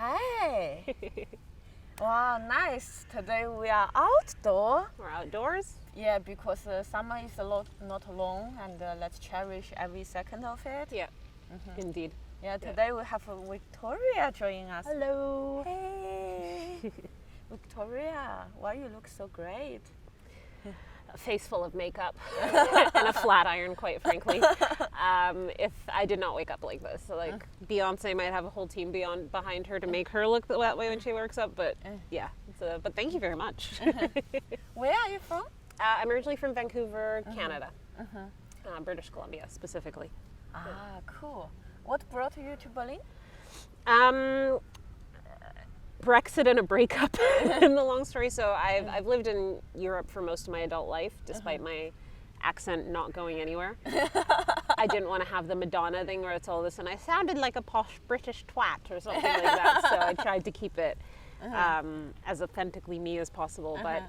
Hi. Wow, nice. Today we are outdoor. We're outdoors. Yeah, because summer is not long, and let's cherish every second of it. Yeah, indeed. Yeah, today we have Victoria joining us. Hello. Hey. Victoria, why you look so great? A face full of makeup and a flat iron, quite frankly. If I did not wake up like this, so like Beyonce might have a whole team behind her to make her look that way when she wakes up. But yeah, but thank you very much. Where are you from? I'm originally from Vancouver, Canada, British Columbia specifically. Ah, cool. What brought you to Berlin? Brexit and a breakup in the long story. So I've lived in Europe for most of my adult life, despite my accent not going anywhere. I didn't want to have the Madonna thing where it's all this, and I sounded like a posh British twat or something like that. So I tried to keep it as authentically me as possible. But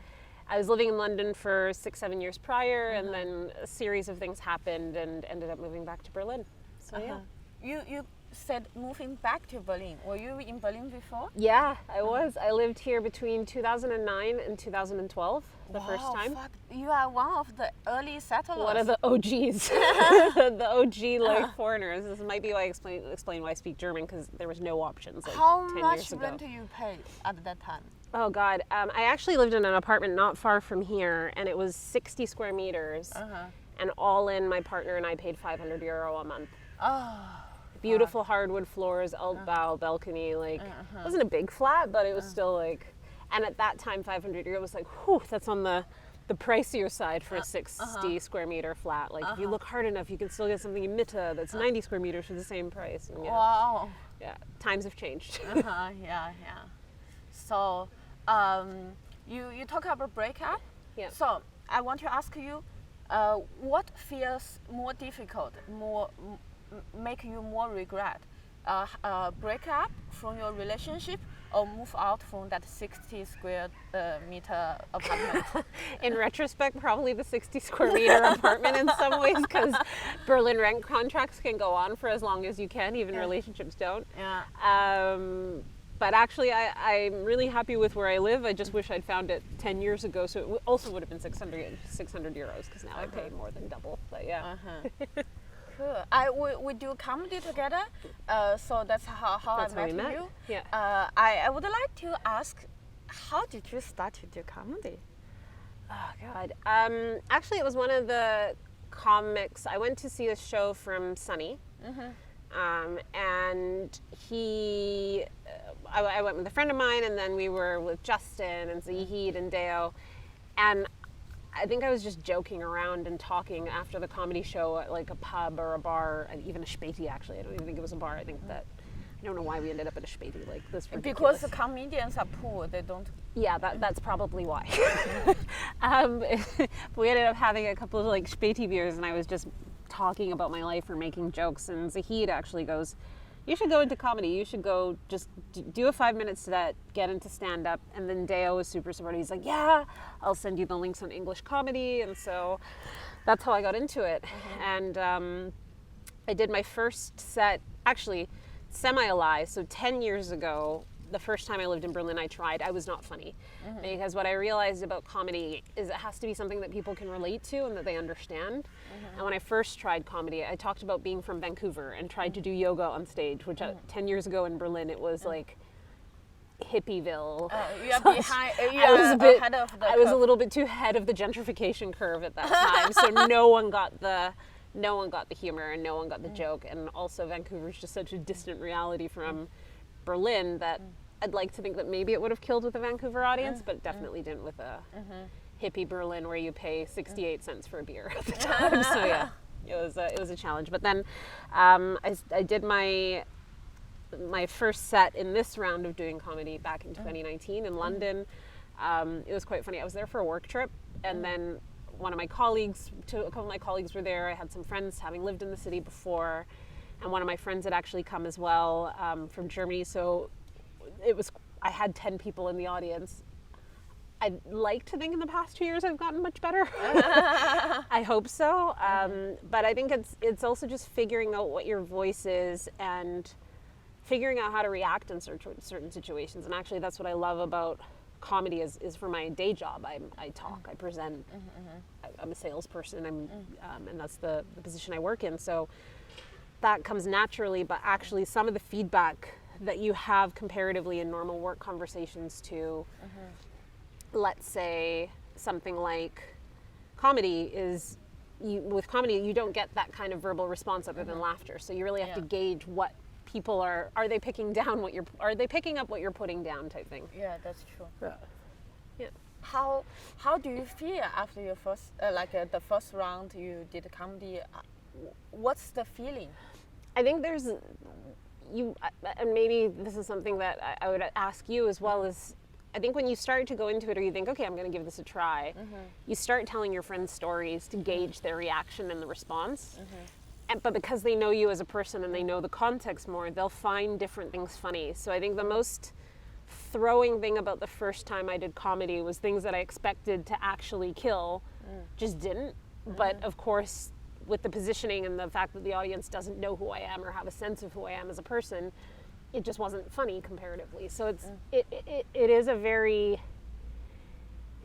I was living in London for 6-7 years prior, and then a series of things happened and ended up moving back to Berlin. So yeah. You said moving back to Berlin. Were you in Berlin before? Yeah, I was. I lived here between 2009 and 2012, the first time. Fuck. You are one of the early settlers. One of the OGs, the OG like foreigners. This might be why I explain why I speak German, because there was no options. Like, How 10 much years ago. rent do you pay at that time? Oh God, I actually lived in an apartment not far from here, and it was 60 square meters, and all in, my partner and I paid €500 a month. Oh. Beautiful hardwood floors, Altbau balcony, like it wasn't a big flat, but it was still like, and at that time €500 was like, whew, that's on the pricier side for a 60 square meter flat. Like if you look hard enough, you can still get something in Mitte that's 90 square meters for the same price. And Wow. Yeah, times have changed. Yeah. So, you talk about breakup. Yeah. So I want to ask you, what feels more difficult, make you more regret? Break up from your relationship or move out from that 60 square meter apartment? In retrospect, probably the 60 square meter apartment in some ways, because Berlin rent contracts can go on for as long as you can, even relationships don't. Yeah. But actually, I'm really happy with where I live. I just wish I'd found it 10 years ago, so it also would have been €600, because now I pay more than double. But yeah. Cool. We do comedy together, so that's how That's I how we met met. you. Yeah. I would like to ask, how did you start to do comedy? Oh God. Actually, it was one of the comics. I went to see a show from Sunny, and I went with a friend of mine, and then we were with Justin and Zahid and Deo, and I think I was just joking around and talking after the comedy show at like a pub or a bar, and even a Späti actually. I don't even think it was a bar. I think that, I don't know why we ended up at a Späti, like this ridiculous. Because comedians are poor, they don't. Yeah, that's probably why. We ended up having a couple of like Späti beers, and I was just talking about my life or making jokes, and Zahid actually goes, you should go into comedy. You should go just do a 5-minute set, get into stand-up. And then Deo was super supportive. He's like, yeah, I'll send you the links on English comedy. And so that's how I got into it. And I did my first set, actually, semi-a-lie. So 10 years ago, the first time I lived in Berlin, I was not funny. Because what I realized about comedy is it has to be something that people can relate to and that they understand. And when I first tried comedy, I talked about being from Vancouver and tried to do yoga on stage, which 10 years ago in Berlin, it was like hippieville. You are behind. Ahead of the I was a little bit too ahead of the gentrification curve at that time, so no one got the humor and no one got the joke. And also Vancouver is just such a distant reality from Berlin that I'd like to think that maybe it would have killed with the Vancouver audience, but definitely didn't with a hippie Berlin where you pay 68 cents for a beer at the time. So yeah, it was a challenge. But then I did my first set in this round of doing comedy back in 2019 in London. It was quite funny. I was there for a work trip, and then a couple of my colleagues were there. I had some friends having lived in the city before, and one of my friends had actually come as well from Germany. So I had 10 people in the audience. I'd like to think in the past 2 years I've gotten much better. I hope so. But I think it's also just figuring out what your voice is and figuring out how to react in certain situations. And actually, that's what I love about comedy is for my day job. I talk, I present, I'm a salesperson, and that's the position I work in. So that comes naturally, but actually some of the feedback that you have comparatively in normal work conversations to, let's say, something like comedy is, with comedy, you don't get that kind of verbal response other than laughter. So you really have to gauge what people are they picking down what are they picking up what you're putting down type thing. Yeah, that's true. Yeah. How do you feel after your first the first round you did comedy? What's the feeling? I think there's and maybe this is something that I would ask you as well, is I think when you start to go into it, or you think, okay, I'm going to give this a try, you start telling your friends stories to gauge their reaction and the response. But because they know you as a person and they know the context more, they'll find different things funny. So I think the most throwing thing about the first time I did comedy was things that I expected to actually kill just didn't. But of course, with the positioning and the fact that the audience doesn't know who I am or have a sense of who I am as a person, it just wasn't funny comparatively. So it is a very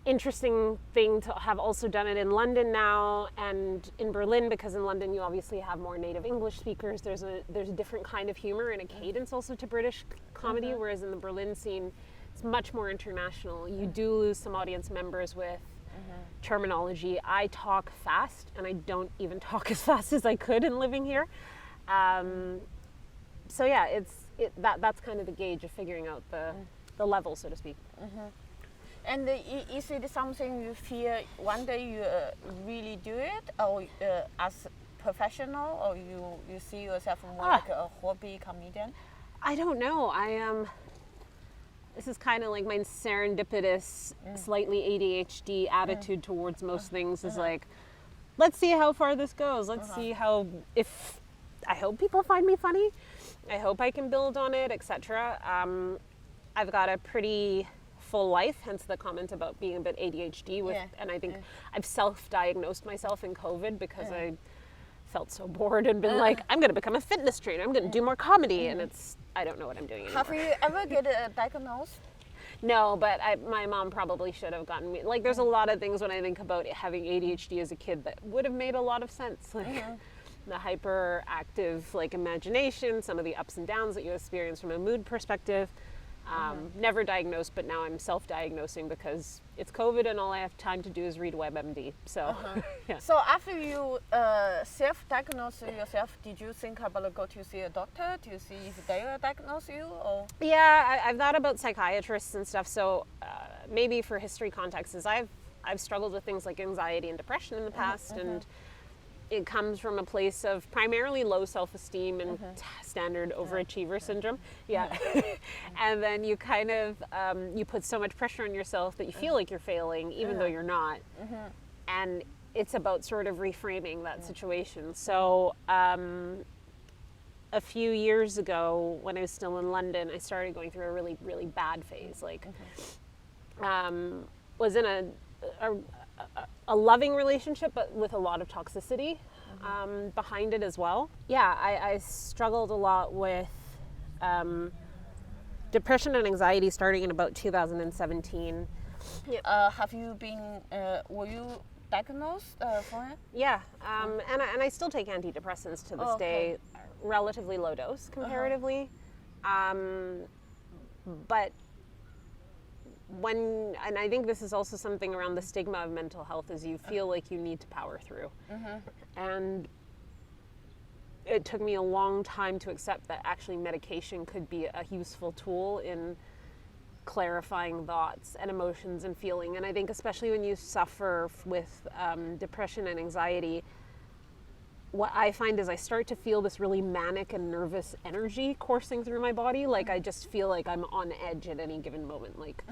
interesting thing to have also done it in London now and in Berlin, because in London you obviously have more native English speakers. There's a different kind of humor and a cadence also to British comedy, whereas in the Berlin scene it's much more international. You do lose some audience members with terminology. I talk fast, and I don't even talk as fast as I could in living here. So yeah, that's kind of the gauge of figuring out the level, so to speak. And is it something you feel one day you really do it, or as professional, or you see yourself more like a hobby comedian? I don't know. This is kind of like my serendipitous, slightly ADHD attitude towards most things is like, let's see how far this goes. Let's see I hope people find me funny. I hope I can build on it, etc. I've got a pretty full life, hence the comment about being a bit ADHD and I think I've self-diagnosed myself in COVID because I felt so bored and been like, I'm going to become a fitness trainer, I'm going to do more comedy, and I don't know what I'm doing anymore. Have you ever get diagnosed? No, but my mom probably should have gotten me. Like, there's a lot of things when I think about having ADHD as a kid that would have made a lot of sense. Like the hyperactive imagination, some of the ups and downs that you experience from a mood perspective. Never diagnosed, but now I'm self-diagnosing because it's COVID and all I have time to do is read WebMD. So, So after you self-diagnose yourself, did you think about go to see a doctor to see if they diagnose you? Or? Yeah, I've thought about psychiatrists and stuff. So maybe for history context, is I've struggled with things like anxiety and depression in the past, and it comes from a place of primarily low self-esteem and standard overachiever syndrome. And then you kind of, you put so much pressure on yourself that you feel like you're failing, even though you're not. And it's about sort of reframing that situation. So a few years ago, when I was still in London, I started going through a really, really bad phase. Was in a loving relationship, but with a lot of toxicity behind it as well. Yeah, I struggled a lot with depression and anxiety starting in about 2017. Have you been, were you diagnosed for it? Yeah, and I still take antidepressants to this day, relatively low dose comparatively. But and I think this is also something around the stigma of mental health, is you feel like you need to power through. And it took me a long time to accept that actually medication could be a useful tool in clarifying thoughts and emotions and feeling. And I think especially when you suffer with depression and anxiety, what I find is I start to feel this really manic and nervous energy coursing through my body. Like I just feel like I'm on edge at any given moment. Like,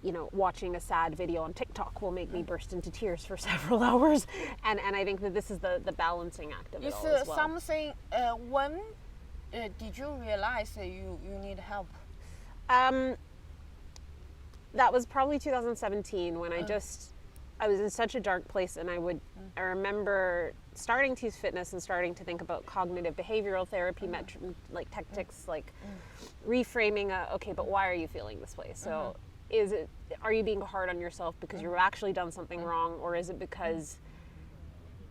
you know, watching a sad video on TikTok will make me burst into tears for several hours. And I think that this is the balancing act of it all as well. Something, when did you realize that you need help? That was probably 2017 when I just I was in such a dark place, and I remember starting to use fitness and starting to think about cognitive behavioral therapy, like tactics, like reframing, okay, but why are you feeling this way? So are you being hard on yourself because you've actually done something wrong, or is it because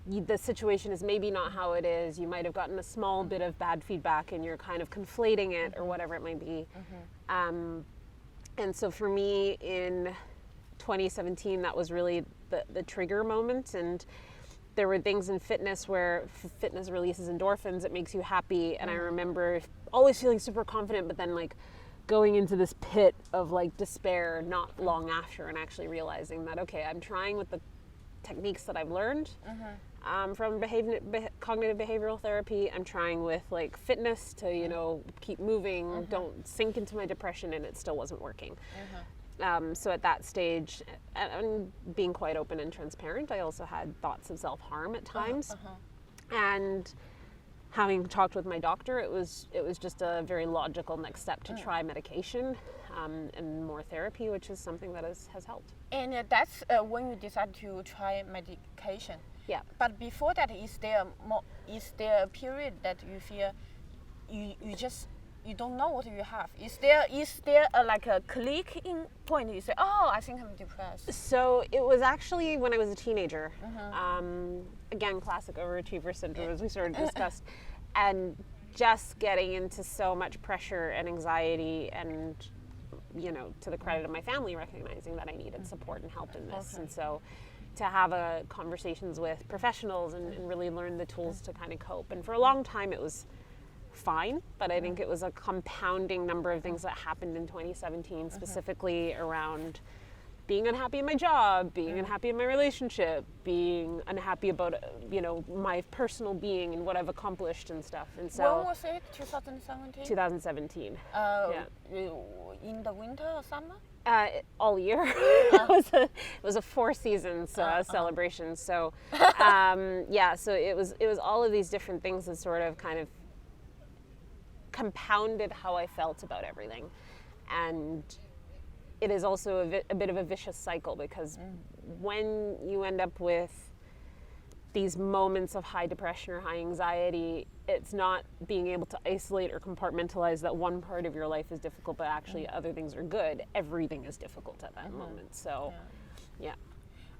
the situation is maybe not how it is? You might have gotten a small bit of bad feedback and you're kind of conflating it, or whatever it might be. And so for me in 2017, that was really the trigger moment. And there were things in fitness where fitness releases endorphins, it makes you happy. And I remember always feeling super confident, but then like going into this pit of like despair not long after, and actually realizing that, okay, I'm trying with the techniques that I've learned from cognitive behavioral therapy. I'm trying with like fitness to, you know, keep moving, don't sink into my depression, and it still wasn't working. So at that stage, and being quite open and transparent, I also had thoughts of self-harm at times. And having talked with my doctor, it was just a very logical next step to try medication and more therapy, which is something that has helped. And that's when you decide to try medication. Yeah. But before that, is there a period that you feel you don't know what you have? Is there like a clicking point? You say, oh, I think I'm depressed. So it was actually when I was a teenager. Again, classic overachiever syndrome, as we sort of discussed, and just getting into so much pressure and anxiety, and, you know, to the credit of my family, recognizing that I needed support and help in this. And so to have conversations with professionals and really learn the tools to kind of cope. And for a long time it was fine, but I think it was a compounding number of things that happened in 2017, specifically around being unhappy in my job, being unhappy in my relationship, being unhappy about, you know, my personal being and what I've accomplished and stuff. And so when was it? 2017? 2017. In the winter or summer? All year. It was a 4 seasons celebration. So so it was all of these different things that sort of kind of compounded how I felt about everything. And it is also a bit of a vicious cycle, because when you end up with these moments of high depression or high anxiety, it's not being able to isolate or compartmentalize that one part of your life is difficult, but actually other things are good. Everything is difficult at that moment. So, yeah.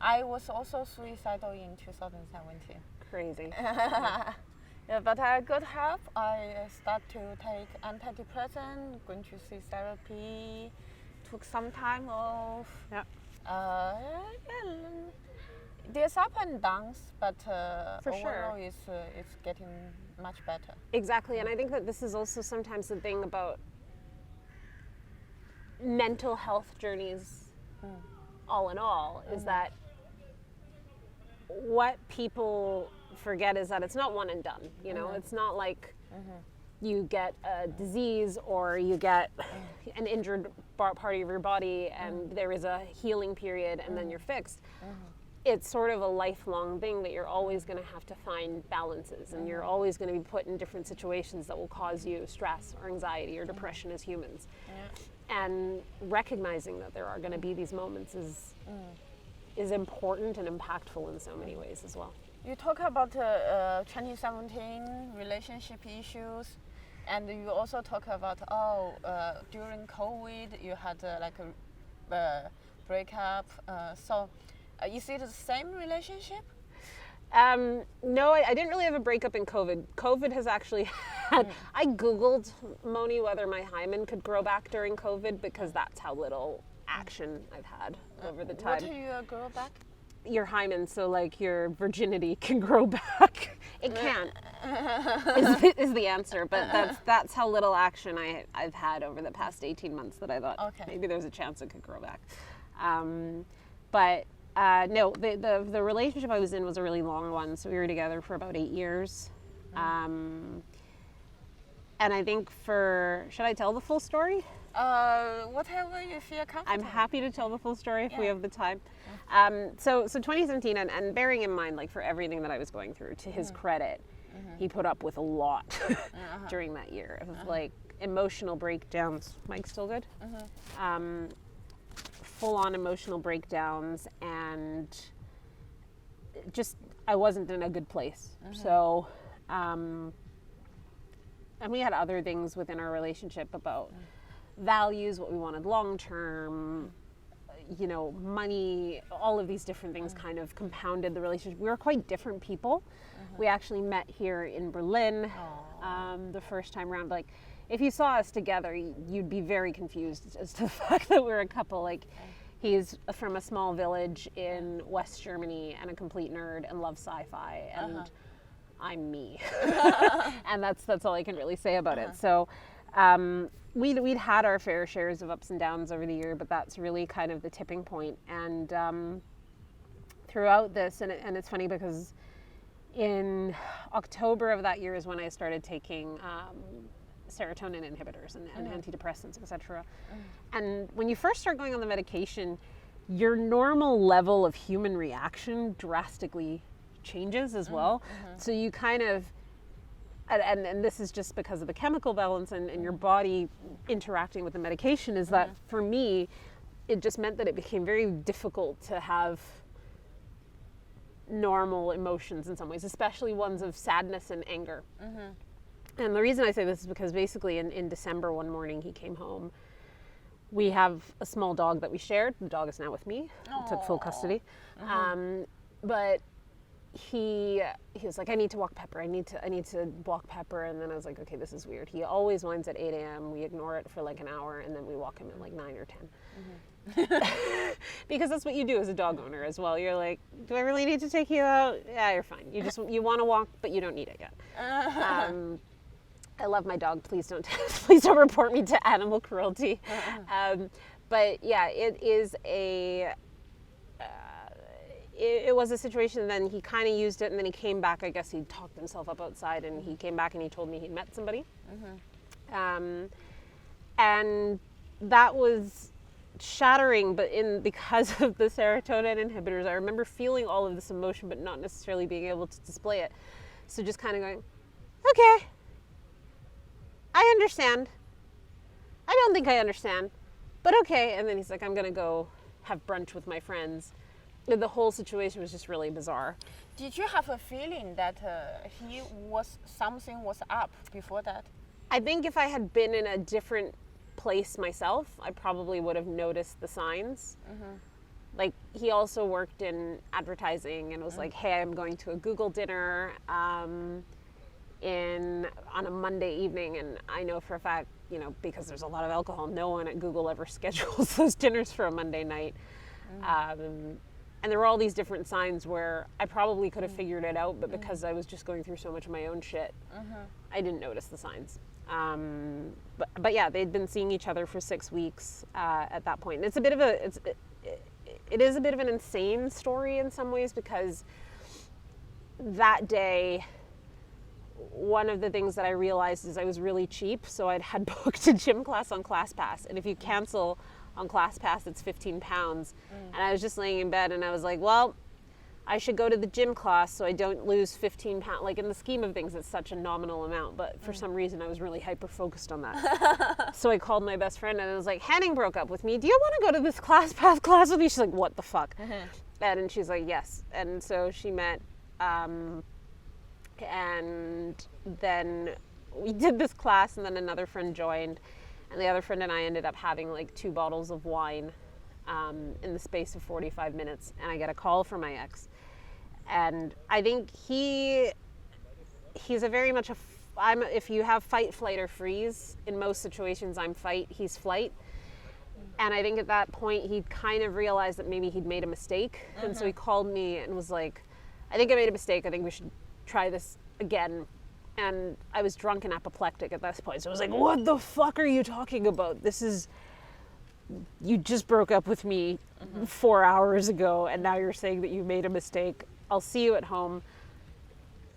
I was also suicidal in 2017. Crazy. Yeah, but I got help. I start to take antidepressant, going to see therapy, took some time off. Yeah. There's up and downs, but For overall sure. it's getting much better. Exactly, and I think that this is also sometimes the thing about mental health journeys, all in all, is that what people forget is that it's not one and done. You know, it's not like you get a disease or you get an injured part of your body and there is a healing period and then you're fixed. It's sort of a lifelong thing that you're always going to have to find balances, and you're always going to be put in different situations that will cause you stress or anxiety or depression as humans. And recognizing that there are going to be these moments is important and impactful in so many ways as well. You talk about 2017 relationship issues, and you also talk about during COVID you had like a breakup. So is it the same relationship? No, I didn't really have a breakup in COVID. COVID has actually had, I Googled, Moni, whether my hymen could grow back during COVID, because that's how little action I've had over the time. What do you grow back? Your hymen, so like your virginity can grow back. It can't, is the answer, but that's how little action I've had over the past 18 months that I thought maybe there's a chance it could grow back. No, the relationship I was in was a really long one, so we were together for about 8 years. And I think should I tell the full story? Whatever you feel comfortable. I'm happy to tell the full story if we have the time. So 2017, and bearing in mind, like, for everything that I was going through, to his credit, he put up with a lot during that year of like emotional breakdowns. Mike's still good? Full-on emotional breakdowns and I wasn't in a good place. So, and we had other things within our relationship about values, what we wanted long term, money, all of these different things kind of compounded the relationship. We were quite different people. We actually met here in Berlin the first time around. Like, if you saw us together, you'd be very confused as to the fact that we're a couple. Like, he's from a small village in West Germany and a complete nerd and loves sci-fi, and I'm me. And that's all I can really say about it. So we'd had our fair shares of ups and downs over the year, but that's really kind of the tipping point. And throughout this, and it's funny because in October of that year is when I started taking serotonin inhibitors and antidepressants, etc. And when you first start going on the medication, your normal level of human reaction drastically changes as well. So you kind of, and this is just because of the chemical balance and your body interacting with the medication, is that for me, it just meant that it became very difficult to have normal emotions in some ways, especially ones of sadness and anger. And the reason I say this is because basically in December, one morning he came home. We have a small dog that we shared. The dog is now with me. I took full custody. But he was like, I need to walk Pepper. I need to walk Pepper. And then I was like, okay, this is weird. He always whines at 8 a.m. We ignore it for like an hour, and then we walk him at like 9 or 10. Because that's what you do as a dog owner as well. You're like, do I really need to take you out? Yeah, you're fine. You want to walk, but you don't need it yet. I love my dog. Please don't report me to animal cruelty. But yeah, it is it was a situation. Then he kind of used it, and then he came back. I guess he talked himself up outside, and he came back and he told me he'd met somebody. And that was shattering, but because of the serotonin inhibitors, I remember feeling all of this emotion, but not necessarily being able to display it. So just kind of going, okay, I understand. I don't think I understand, but okay. And then he's like, I'm going to go have brunch with my friends. The whole situation was just really bizarre. Did you have a feeling that something was up before that? I think if I had been in a different place myself, I probably would have noticed the signs. Like, he also worked in advertising and was like, hey, I'm going to a Google dinner on a Monday evening, and I know for a fact, because there's a lot of alcohol, no one at Google ever schedules those dinners for a Monday night. And there were all these different signs where I probably could have figured it out, but because I was just going through so much of my own shit, I didn't notice the signs. But yeah, they'd been seeing each other for 6 weeks at that point. And it's a bit of it is a bit of an insane story in some ways, because that day, one of the things that I realized is I was really cheap. So I'd had booked a gym class on ClassPass, and if you cancel on ClassPass, it's £15. And I was just laying in bed, and I was like, well, I should go to the gym class so I don't lose £15. Like, in the scheme of things, it's such a nominal amount, but for some reason I was really hyper-focused on that. So I called my best friend, and I was like, Henning broke up with me. Do you want to go to this ClassPass class with me? She's like, what the fuck? And she's like, yes. And so she met, and then we did this class, and then another friend joined, and the other friend and I ended up having like 2 bottles of wine in the space of 45 minutes, and I get a call from my ex. And I think he's a very much if you have fight, flight, or freeze, in most situations I'm fight, he's flight. And I think at that point he kind of realized that maybe he'd made a mistake. And so he called me and was like, I think I made a mistake. I think we should try this again. And I was drunk and apoplectic at this point. So I was like, what the fuck are you talking about? You just broke up with me 4 hours ago, and now you're saying that you made a mistake. I'll see you at home.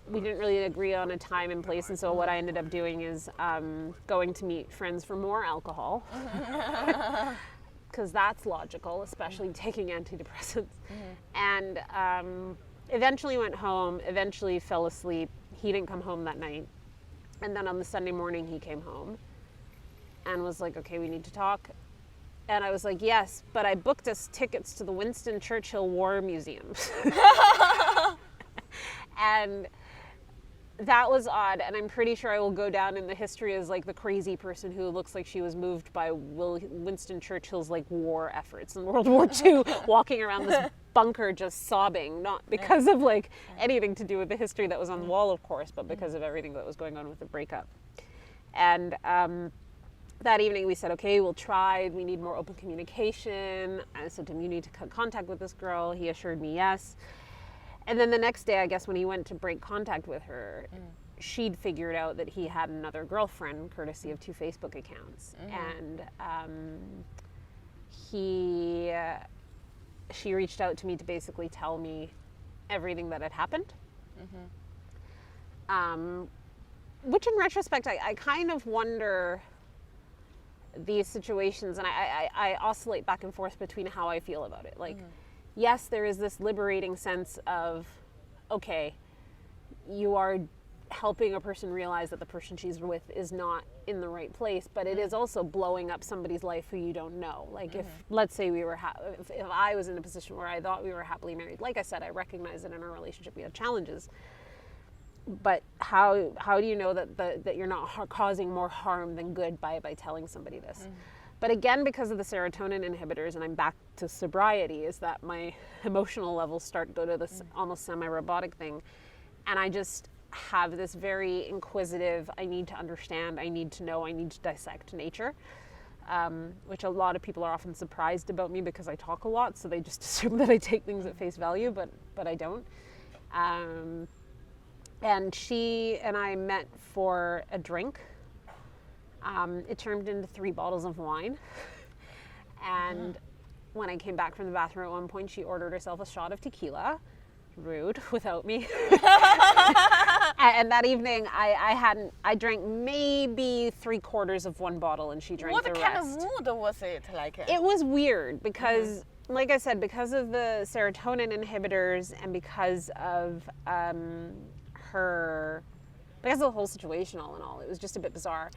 We didn't really agree on a time and place, and so what I ended up doing is going to meet friends for more alcohol, because that's logical, especially taking antidepressants. And eventually went home, eventually fell asleep. He didn't come home that night. And then on the Sunday morning, he came home and was like, okay, we need to talk. And I was like, yes, but I booked us tickets to the Winston Churchill War Museum. And that was odd, and I'm pretty sure I will go down in the history as like the crazy person who looks like she was moved by Winston Churchill's like war efforts in World War II, walking around this bunker just sobbing, not because of like anything to do with the history that was on the wall, of course, but because of everything that was going on with the breakup. And that evening we said, okay, we'll try, we need more open communication. I said to him, you need to cut contact with this girl. He assured me yes. And then the next day, I guess, when he went to break contact with her, she'd figured out that he had another girlfriend, courtesy of 2 Facebook accounts. And she reached out to me to basically tell me everything that had happened. Which, in retrospect, I kind of wonder these situations, and I oscillate back and forth between how I feel about it. Like, yes, there is this liberating sense of, okay, you are helping a person realize that the person she's with is not in the right place, but it is also blowing up somebody's life who you don't know. Like, if, let's say we were, if I was in a position where I thought we were happily married, like I said, I recognize that in our relationship we had challenges, but how do you know that you're not causing more harm than good by telling somebody this? But again, because of the serotonin inhibitors, and I'm back to sobriety, is that my emotional levels start to go to this almost semi-robotic thing. And I just have this very inquisitive, I need to understand, I need to know, I need to dissect nature, which a lot of people are often surprised about me because I talk a lot, so they just assume that I take things at face value, but I don't. And she and I met for a drink. It turned into 3 bottles of wine. And when I came back from the bathroom at one point, she ordered herself a shot of tequila. Rude, without me. And that evening, I drank maybe 3/4 of one bottle, and she drank the rest. What kind of mood was it like? It was weird because, like I said, because of the serotonin inhibitors and because of because of the whole situation all in all, it was just a bit bizarre.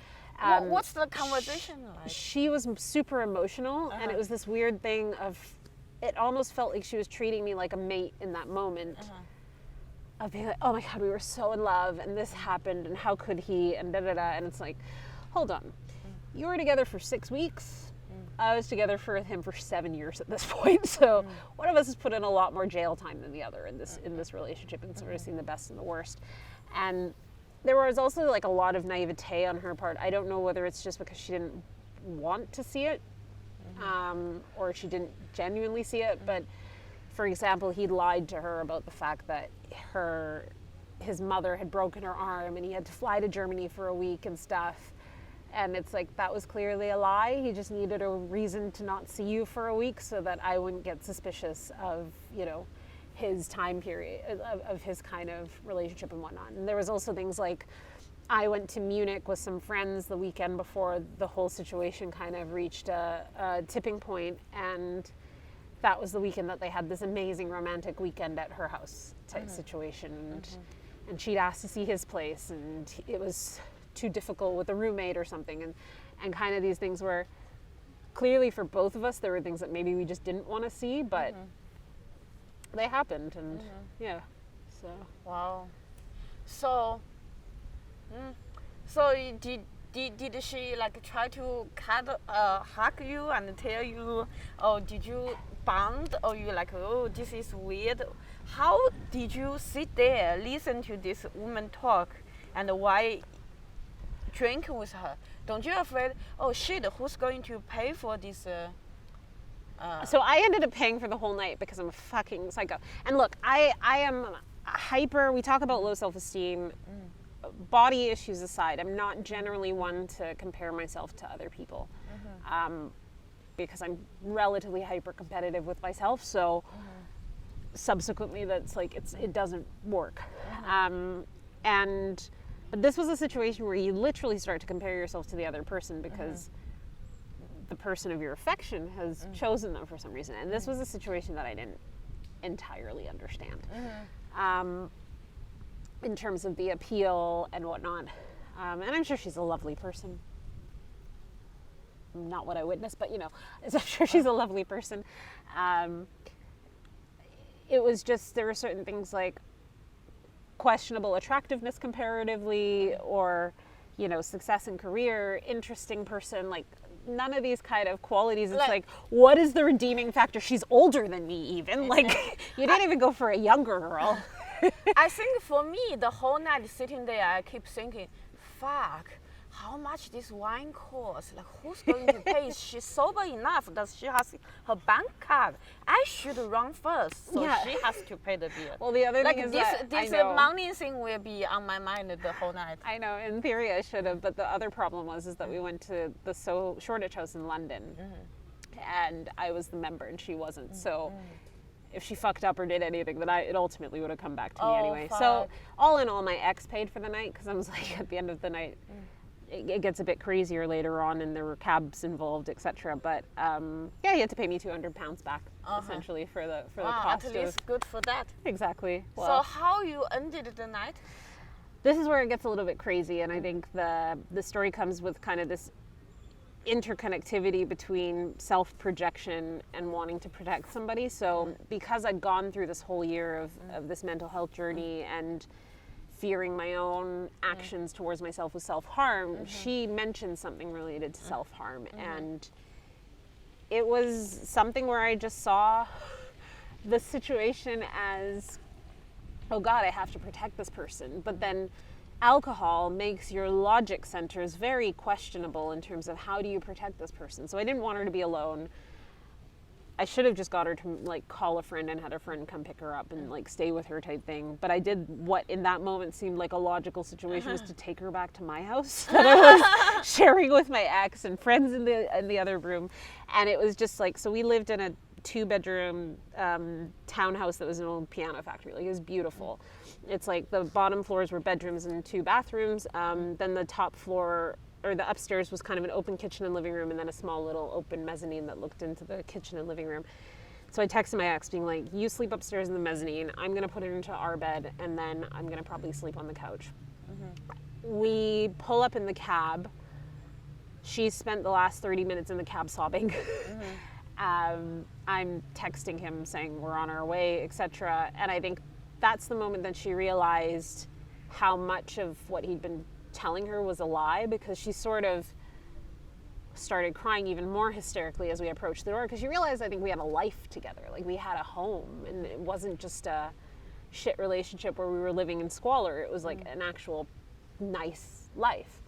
What's the conversation like? She was super emotional, and it was this weird thing of, it almost felt like she was treating me like a mate in that moment. Of being like, oh my God, we were so in love, and this happened, and how could he, and da-da-da. And it's like, hold on. You were together for 6 weeks. I was together for him for 7 years at this point. So one of us has put in a lot more jail time than the other in this relationship, and sort of seen the best and the worst. And there was also like a lot of naivete on her part. I don't know whether it's just because she didn't want to see it, or she didn't genuinely see it. But for example, he lied to her about the fact that his mother had broken her arm and he had to fly to Germany for a week and stuff. And it's like, that was clearly a lie. He just needed a reason to not see you for a week so that I wouldn't get suspicious of, his time period, of his kind of relationship and whatnot. And there was also things like, I went to Munich with some friends the weekend before the whole situation kind of reached a tipping point, and that was the weekend that they had this amazing romantic weekend at her house type situation. And she'd asked to see his place, and it was too difficult with a roommate or something, and kind of these things where clearly for both of us there were things that maybe we just didn't want to see, but they happened, and yeah, so. Wow. So did she like try to hug you and tell you, oh, did you bond, or you like, oh, this is weird? How did you sit there, listen to this woman talk, and why drink with her? Don't you afraid, oh shit, who's going to pay for this? So I ended up paying for the whole night because I'm a fucking psycho. And look, I am hyper, we talk about low self-esteem, body issues aside, I'm not generally one to compare myself to other people, because I'm relatively hyper competitive with myself, so subsequently that's like, it doesn't work. But this was a situation where you literally start to compare yourself to the other person because the person of your affection has chosen them for some reason. And this was a situation that I didn't entirely understand in terms of the appeal and whatnot. And I'm sure she's a lovely person. Not what I witnessed, but I'm sure she's a lovely person. It was just, there were certain things like, questionable attractiveness comparatively, or, you know, success in career, interesting person, like none of these kind of qualities. It's like, what is the redeeming factor? She's older than me even. Like, you didn't even go for a younger girl. I think for me, the whole night sitting there, I keep thinking, fuck, how much this wine costs? Like, who's going to pay? Is she sober enough? Does she have her bank card? I should run first, so she has to pay the bill. Well, the other like thing is this money thing will be on my mind the whole night. I know, in theory I should have, but the other problem was that we went to the Shoreditch House in London, and I was the member and she wasn't, so if she fucked up or did anything, then it ultimately would have come back to me anyway. Fuck. So all in all, my ex paid for the night, because I was like, at the end of the night, it gets a bit crazier later on, and there were cabs involved, etc. But yeah, he had to pay me £200 back essentially for the cost. At least good for that. Exactly. So Well, how you ended the night? this is where it gets a little bit crazy, and I think the story comes with kind of this interconnectivity between self-projection and wanting to protect somebody. So because I'd gone through this whole year of this mental health journey and fearing my own actions towards myself with self-harm, she mentioned something related to self-harm, and it was something where I just saw the situation as, oh God, I have to protect this person. But then alcohol makes your logic centers very questionable in terms of how do you protect this person. So I didn't want her to be alone. I should have just got her to like call a friend and had a friend come pick her up and like stay with her type thing. But I did what in that moment seemed like a logical situation, was to take her back to my house that I was sharing with my ex and friends in the other room. And it was just like, so we lived in a 2-bedroom townhouse that was an old piano factory. Like, it was beautiful. It's like the bottom floors were bedrooms and 2 bathrooms. Then the top floor, or the upstairs, was kind of an open kitchen and living room, and then a small little open mezzanine that looked into the kitchen and living room. So I texted my ex being like, you sleep upstairs in the mezzanine, I'm going to put her into our bed, and then I'm going to probably sleep on the couch. We pull up in the cab. She spent the last 30 minutes in the cab sobbing. I'm texting him saying we're on our way, etc. And I think that's the moment that she realized how much of what he'd been telling her was a lie, because she sort of started crying even more hysterically as we approached the door, because she realized, I think, we had a life together. Like, we had a home, and it wasn't just a shit relationship where we were living in squalor. It was like an actual nice life.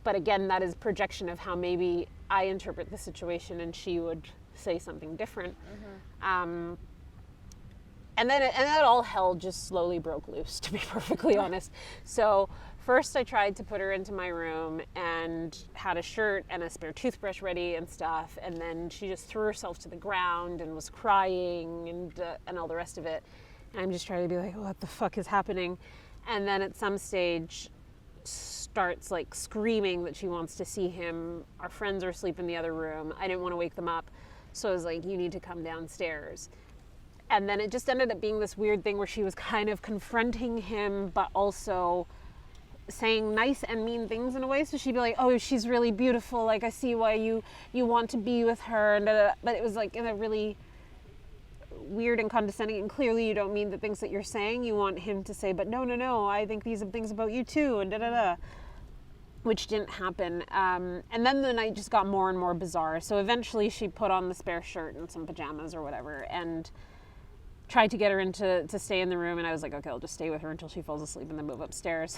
But again, that is projection of how maybe I interpret the situation and she would say something different. And then all hell just slowly broke loose, to be perfectly honest. So first I tried to put her into my room and had a shirt and a spare toothbrush ready and stuff, and then she just threw herself to the ground and was crying and all the rest of it. And I'm just trying to be like, what the fuck is happening? And then at some stage starts like screaming that she wants to see him. Our friends are asleep in the other room. I didn't want to wake them up, so I was like, you need to come downstairs. And then it just ended up being this weird thing where she was kind of confronting him, but also saying nice and mean things in a way. So she'd be like, oh, she's really beautiful, like I see why you want to be with her, and but it was like in a really weird and condescending, and clearly you don't mean the things that you're saying. You want him to say, but no, I think these are things about you too, and which didn't happen. And then the night just got more and more bizarre. So eventually she put on the spare shirt and some pajamas or whatever, and tried to get her to stay in the room, and I was like, okay, I'll just stay with her until she falls asleep and then move upstairs.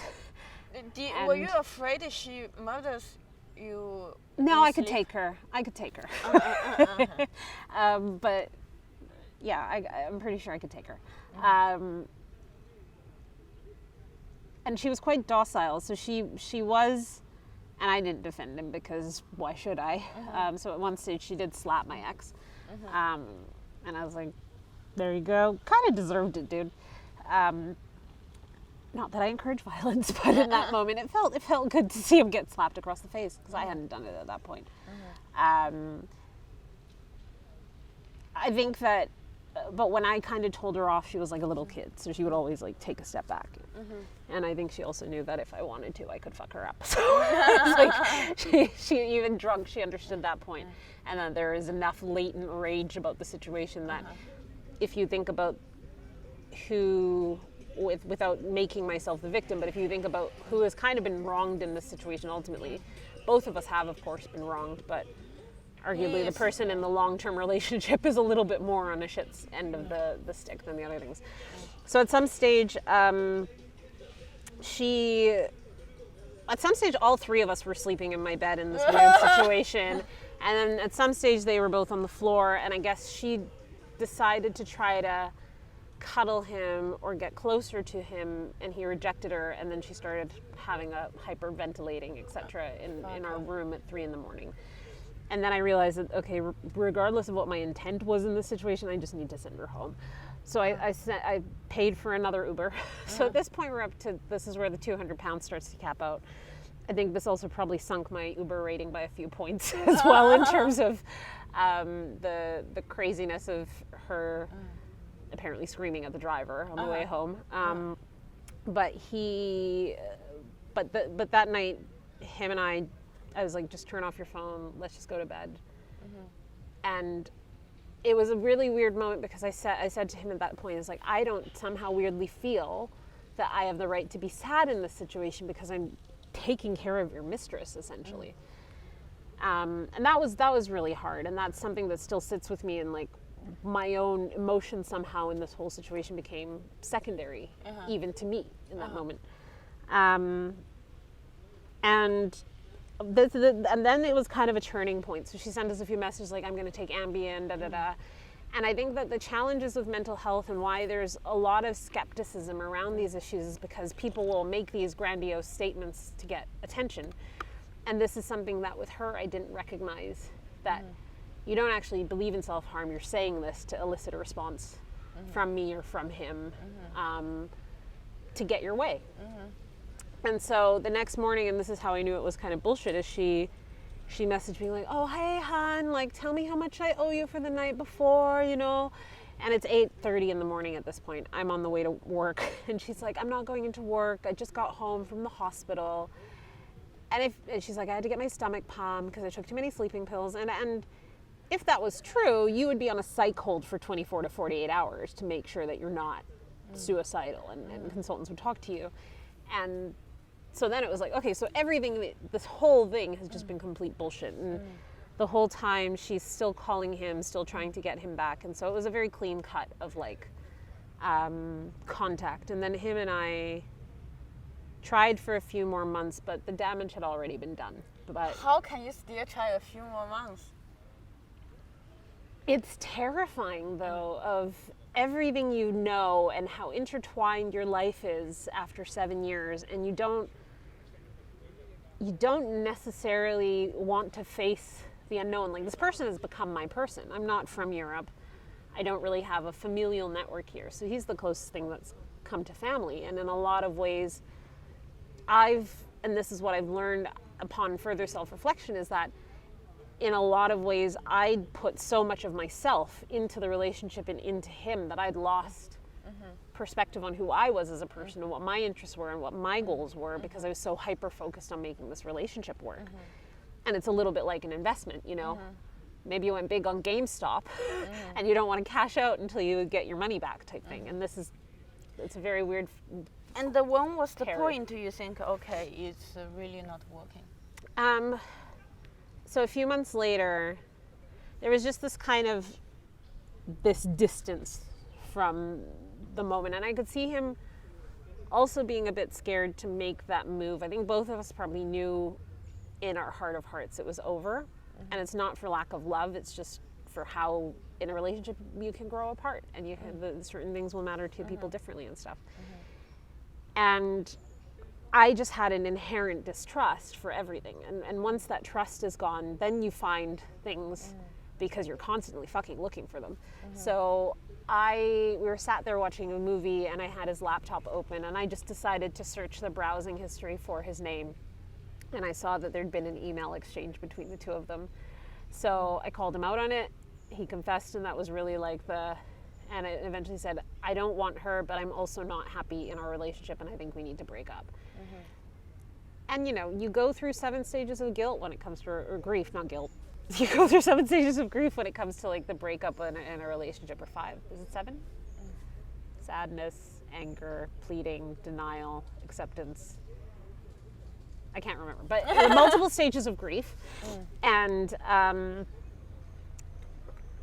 Were you afraid she murders you? No, I could take her. But yeah, I'm pretty sure I could take her. And she was quite docile, so she was, and I didn't defend him because why should I? So at one stage she did slap my ex, and I was like, there you go, kind of deserved it, dude. Not that I encourage violence, but in that moment it felt good to see him get slapped across the face, because I hadn't done it at that point. I think that, but when I kind of told her off, she was like a little kid, so she would always like take a step back. And I think she also knew that if I wanted to, I could fuck her up. So it's like she even drunk, she understood that point. And then there is enough latent rage about the situation that if you think about who, without making myself the victim, but if you think about who has kind of been wronged in this situation ultimately, both of us have, of course, been wronged, but arguably the person in the long-term relationship is a little bit more on a shit's end of the stick than the other things. So at some stage, all three of us were sleeping in my bed in this weird situation. And then at some stage they were both on the floor, and I guess she decided to try to cuddle him or get closer to him, and he rejected her, and then she started having a hyperventilating, etc. in our room at 3 a.m. And then I realized that, okay, regardless of what my intent was in this situation, I just need to send her home. So I paid for another Uber. So at this point we're up to, this is where the 200 pounds starts to cap out. I think this also probably sunk my Uber rating by a few points as well, in terms of the craziness of her apparently screaming at the driver on the way home. But that night, him and I was like, just turn off your phone, let's just go to bed. And it was a really weird moment, because I said to him at that point, it's like, I don't somehow weirdly feel that I have the right to be sad in this situation, because I'm taking care of your mistress, essentially. And that was really hard, and that's something that still sits with me, and like my own emotions somehow in this whole situation became secondary, even to me in that moment. And then it was kind of a turning point. So she sent us a few messages like, I'm going to take Ambien, And I think that the challenges with mental health and why there's a lot of skepticism around these issues is because people will make these grandiose statements to get attention. And this is something that with her, I didn't recognize, that you don't actually believe in self-harm. You're saying this to elicit a response from me or from him to get your way. And so the next morning, and this is how I knew it was kind of bullshit, is she messaged me like, oh, hey, hon, like, tell me how much I owe you for the night before, you know? And it's 8:30 in the morning at this point. I'm on the way to work. And she's like, I'm not going into work. I just got home from the hospital. And she's like, I had to get my stomach pumped because I took too many sleeping pills. And if that was true, you would be on a psych hold for 24 to 48 hours to make sure that you're not suicidal. And consultants would talk to you. And so then it was like, okay, so this whole thing has just been complete bullshit. And the whole time she's still calling him, still trying to get him back. And so it was a very clean cut of like contact. And then him and I tried for a few more months, but the damage had already been done. But how can you still try a few more months? It's terrifying, though, of everything you know and how intertwined your life is after 7 years, and you don't necessarily want to face the unknown. Like, this person has become my person. I'm not from Europe. I don't really have a familial network here, so he's the closest thing that's come to family. And in a lot of ways, and this is what I've learned upon further self-reflection, is that in a lot of ways, I'd put so much of myself into the relationship and into him that I'd lost perspective on who I was as a person and what my interests were and what my goals were, because I was so hyper-focused on making this relationship work. And it's a little bit like an investment, you know? Maybe you went big on GameStop and you don't want to cash out until you get your money back type thing. And it's a very weird... And when was the point you think, okay, it's really not working? So a few months later, there was just this distance from the moment. And I could see him also being a bit scared to make that move. I think both of us probably knew in our heart of hearts it was over. And it's not for lack of love, it's just for how in a relationship you can grow apart, and you can, certain things will matter to people differently and stuff. And I just had an inherent distrust for everything. And once that trust is gone, then you find things because you're constantly fucking looking for them. So we were sat there watching a movie, and I had his laptop open, and I just decided to search the browsing history for his name. And I saw that there'd been an email exchange between the two of them. So I called him out on it. He confessed, and that was really like and I eventually said, I don't want her, but I'm also not happy in our relationship, and I think we need to break up. And, you know, you go through 7 stages of guilt when it comes to, or grief, not guilt. You go through 7 stages of grief when it comes to, like, the breakup in a relationship, or 5. Is it 7? sadness, anger, pleading, denial, acceptance. I can't remember, but multiple stages of grief. And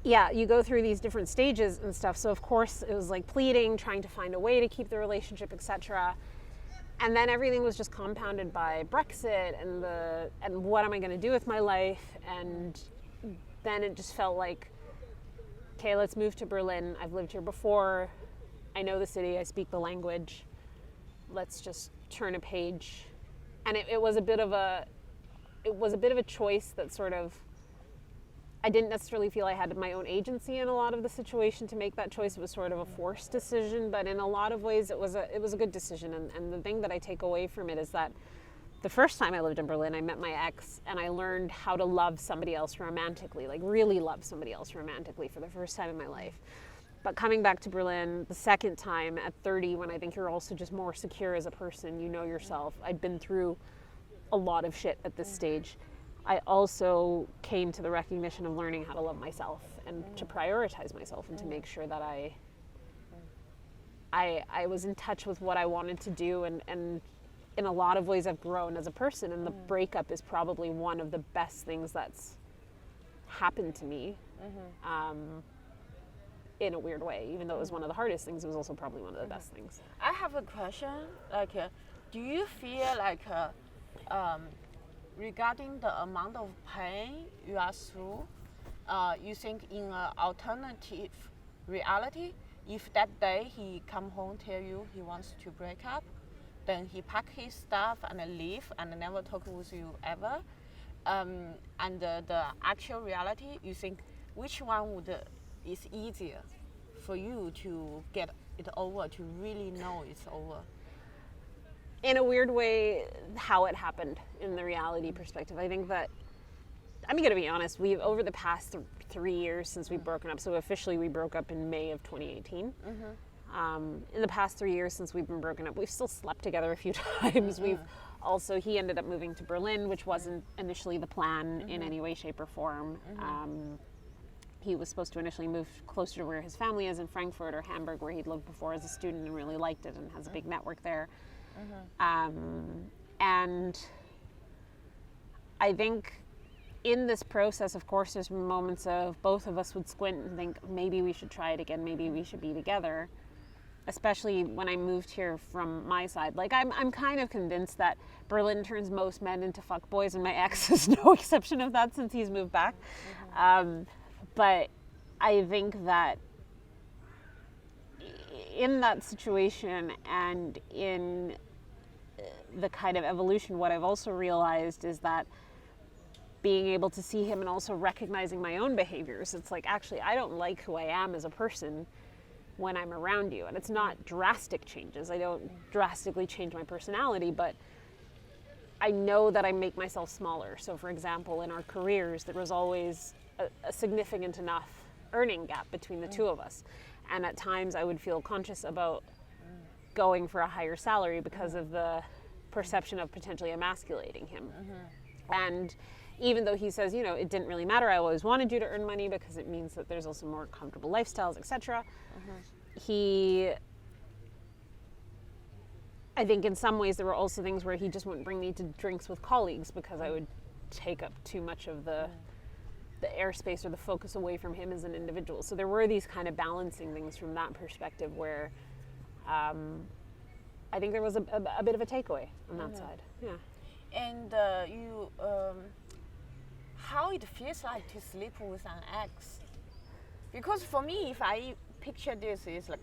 yeah, you go through these different stages and stuff. So of course it was like pleading, trying to find a way to keep the relationship, etc. And then everything was just compounded by Brexit and what am I going to do with my life? And then it just felt like, okay, let's move to Berlin. I've lived here before. I know the city. I speak the language. Let's just turn a page. And it was a bit of a choice that sort of, I didn't necessarily feel I had my own agency in a lot of the situation to make that choice. It was sort of a forced decision, but in a lot of ways it was a good decision. And the thing that I take away from it is that the first time I lived in Berlin, I met my ex and I learned how to love somebody else romantically, like really love somebody else romantically for the first time in my life. But coming back to Berlin the second time at 30, when I think you're also just more secure as a person, you know yourself. I'd been through a lot of shit at this stage. I also came to the recognition of learning how to love myself and to prioritize myself and to make sure that I was in touch with what I wanted to do, and in a lot of ways I've grown as a person, and the breakup is probably one of the best things that's happened to me. In a weird way, even though it was one of the hardest things, it was also probably one of the best things. I have a question. Like, do you feel like, regarding the amount of pain you are through, you think in an alternative reality, if that day he come home tell you he wants to break up, then he pack his stuff and leave and never talk with you ever, and the actual reality, you think which one is easier for you to get it over, to really know it's over? In a weird way, how it happened in the reality perspective. I think that, I'm going to be honest, we've, over the past 3 years since we've broken up, so officially we broke up in May of 2018. In the past 3 years since we've been broken up, we've still slept together a few times. He ended up moving to Berlin, which wasn't initially the plan in any way, shape, or form. He was supposed to initially move closer to where his family is in Frankfurt or Hamburg, where he'd lived before as a student and really liked it and has a big network there. And I think in this process, of course, there's moments of both of us would squint and think, maybe we should try it again, maybe we should be together. Especially when I moved here from my side. Like, I'm kind of convinced that Berlin turns most men into fuckboys, and my ex is no exception of that since he's moved back. But I think that in that situation and in the kind of evolution, what I've also realized is that being able to see him and also recognizing my own behaviors, it's like, actually, I don't like who I am as a person when I'm around you. And it's not drastic changes. I don't drastically change my personality, but I know that I make myself smaller. So for example, in our careers, there was always a significant enough earning gap between the two of us. And at times I would feel conscious about going for a higher salary because of the perception of potentially emasculating him. And even though he says, you know, it didn't really matter, I always wanted you to earn money because it means that there's also more comfortable lifestyles, etc. I think in some ways there were also things where he just wouldn't bring me to drinks with colleagues because I would take up too much of the airspace or the focus away from him as an individual. So there were these kind of balancing things from that perspective where I think there was a bit of a takeaway on that side. Yeah. And how it feels like to sleep with an ex? Because for me, if I picture this, it's like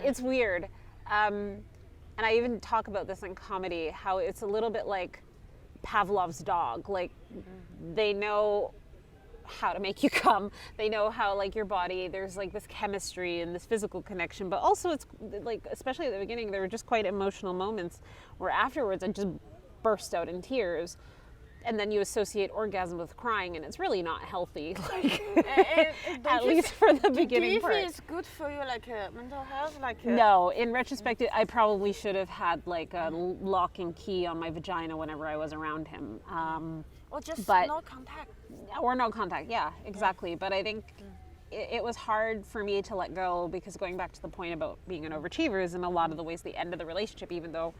it's weird. And I even talk about this in comedy, how it's a little bit like Pavlov's dog. Like, they know how to make you come. They know how, like, your body, there's like this chemistry and this physical connection, but also it's like, especially at the beginning, there were just quite emotional moments where afterwards I just burst out in tears. And then you associate orgasm with crying, and it's really not healthy. Like, at least for the beginning part. Do you feel it's good for you, like mental health? No, in retrospect, I probably should have had like a lock and key on my vagina whenever I was around him. Or just no contact. Or no contact, yeah, exactly. But I think it was hard for me to let go, because going back to the point about being an overachiever is in a lot of the ways the end of the relationship, even though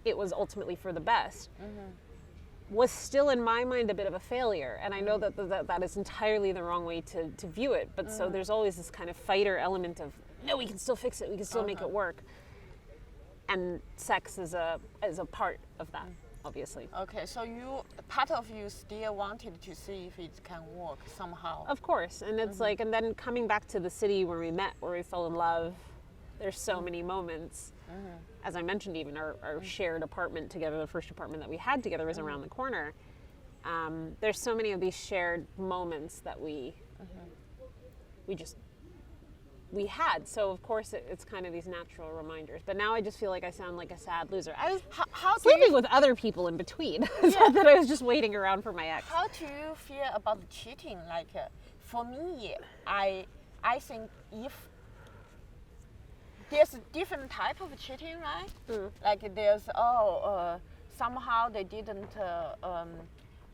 it was ultimately for the best, was still in my mind a bit of a failure. And I know that is entirely the wrong way to view it. But so there's always this kind of fighter element of, no, we can still fix it. We can still make it work. And sex is a part of that, obviously. Okay, so part of you still wanted to see if it can work somehow. Of course. And it's like, and then coming back to the city where we met, where we fell in love, there's so many moments. As I mentioned, even our shared apartment together, the first apartment that we had together was around the corner. There's so many of these shared moments that we had. So of course it's kind of these natural reminders. But now I just feel like I sound like a sad loser. I was sleeping with other people in between. It's not that I was just waiting around for my ex. How do you feel about cheating? Like for me, I think if there's a different type of cheating, right? Like there's somehow they didn't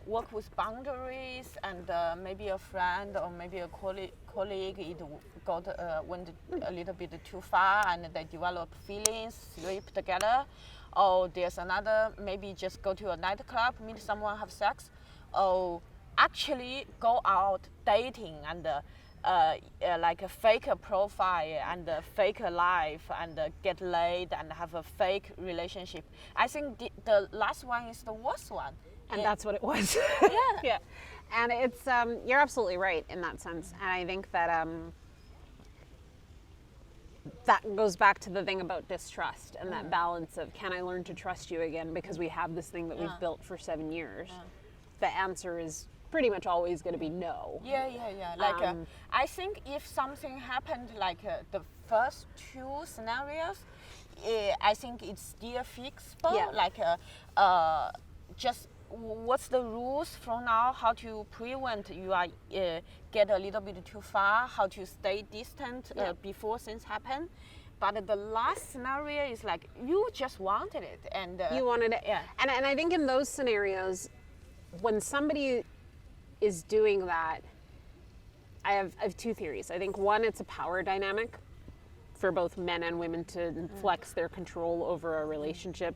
work with boundaries, and maybe a friend or maybe a colleague went a little bit too far, and they develop feelings, sleep together. Or there's another, maybe just go to a nightclub, meet someone, have sex, or actually go out dating and like a fake profile and a fake life and get laid and have a fake relationship. I think the last one is the worst one. And that's what it was. Yeah. And it's, you're absolutely right in that sense. And I think that that goes back to the thing about distrust and that balance of, can I learn to trust you again? Because we have this thing that we've built for 7 years. The answer is pretty much always going to be no. Yeah. Like, I think if something happened like the first 2 scenarios, I think it's still fixable. Yeah. Like, just what's the rules from now? How to prevent you are get a little bit too far? How to stay distant before things happen? But the last scenario is like you just wanted it, and you wanted it. Yeah. And I think in those scenarios, when somebody is doing that, I have 2 theories. I think one, it's a power dynamic for both men and women to flex their control over a relationship.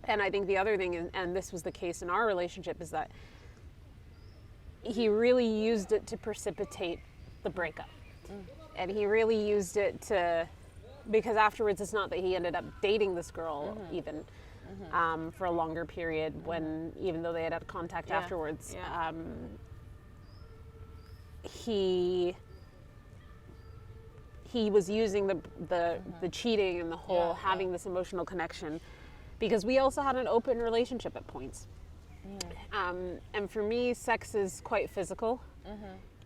And I think the other thing, and this was the case in our relationship, is that he really used it to precipitate the breakup. And he really used it to, because afterwards it's not that he ended up dating this girl even for a longer period, when, even though they had contact afterwards, he was using the cheating and the whole having this emotional connection, because we also had an open relationship at points. And for me, sex is quite physical.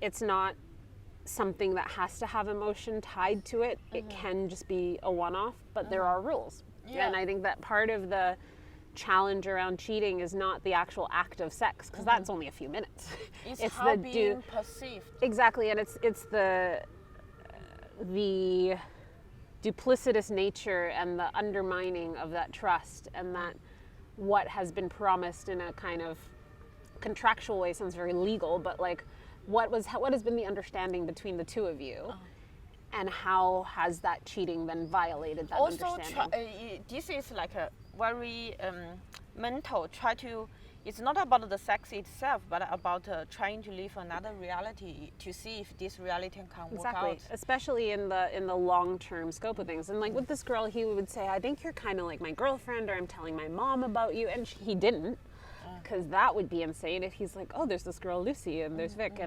It's not something that has to have emotion tied to it. It can just be a one-off, but there are rules. And I think that part of the challenge around cheating is not the actual act of sex, because that's only a few minutes. It's how being perceived. Exactly, and it's the duplicitous nature and the undermining of that trust, and that what has been promised in a kind of contractual way sounds very legal, but like what has been the understanding between the two of you, and how has that cheating then violated that understanding? This is like a very mental. It's not about the sex itself, but about trying to live another reality to see if this reality can work out. Especially in the long-term scope of things. And like with this girl, he would say, I think you're kind of like my girlfriend, or I'm telling my mom about you. And he didn't, because that would be insane if he's like, oh, there's this girl Lucy and there's Vic.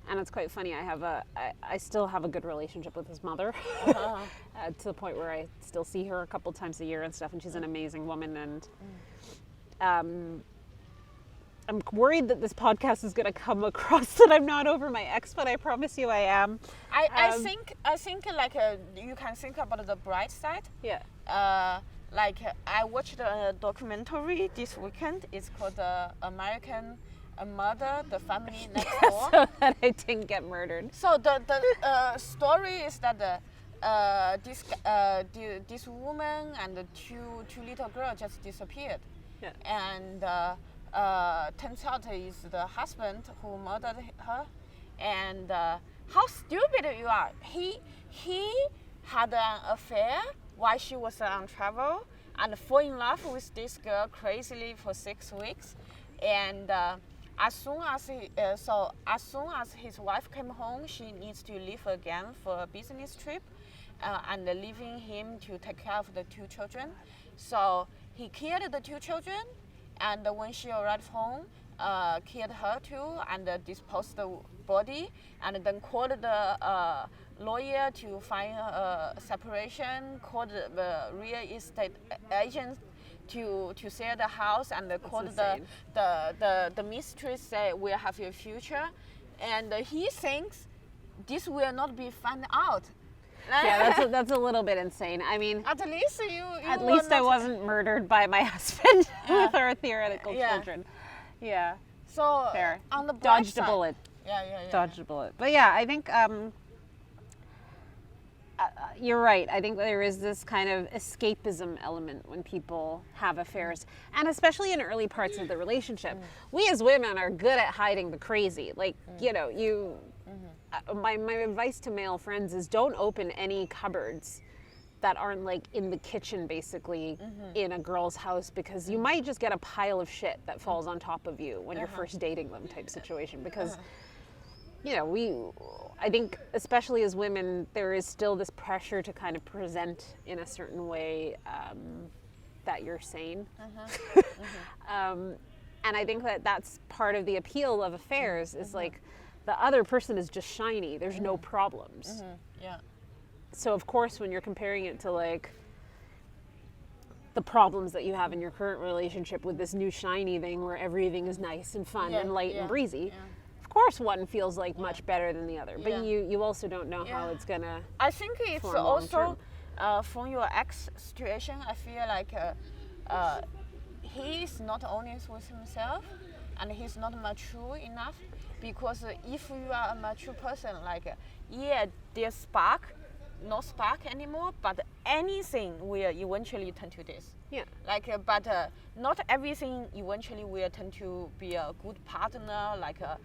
And it's quite funny. I still have a good relationship with his mother, to the point where I still see her a couple times a year and stuff. And she's an amazing woman. And I'm worried that this podcast is going to come across that I'm not over my ex, but I promise you I am. I think like you can think about the bright side. Yeah. Like I watched a documentary this weekend. It's called American Murder, the Family Next Door. So that I didn't get murdered. So the story is that this woman and the two little girls just disappeared. Yeah. And turns out it's the husband who murdered her, and how stupid you are. He had an affair while she was on travel and fall in love with this girl crazily for 6 weeks, and as soon as his wife came home, she needs to leave again for a business trip, and leaving him to take care of the 2 children. So he killed the 2 children, and when she arrived home, killed her too, and disposed the body, and then called the lawyer to find a separation, called the real estate agent to sell the house, and called the mistress, say we'll have your future, and he thinks this will not be found out. Yeah, that's a little bit insane. I mean, at least at least I wasn't murdered by my husband with our theoretical children. Yeah. So fair. On the dodged side, a bullet. Yeah. Dodged a bullet. But yeah, I think you're right. I think there is this kind of escapism element when people have affairs, and especially in early parts of the relationship. We as women are good at hiding the crazy. Like, my advice to male friends is don't open any cupboards that aren't like in the kitchen, basically, in a girl's house, because you might just get a pile of shit that falls on top of you when you're first dating them type situation. Because I think, especially as women, there is still this pressure to kind of present in a certain way that you're sane. And I think that that's part of the appeal of affairs is like the other person is just shiny. There's no problems. Yeah. So of course, when you're comparing it to like the problems that you have in your current relationship with this new shiny thing where everything is nice and fun and light and breezy, of course one feels like much better than the other. But you also don't know how it's gonna. I think it's also from your ex situation. I feel like he is not honest with himself, and he's not mature enough. Because if you are a mature person, like there's no spark anymore, but anything will eventually turn to this. Yeah. Like, but not everything eventually will turn to be a good partner, like a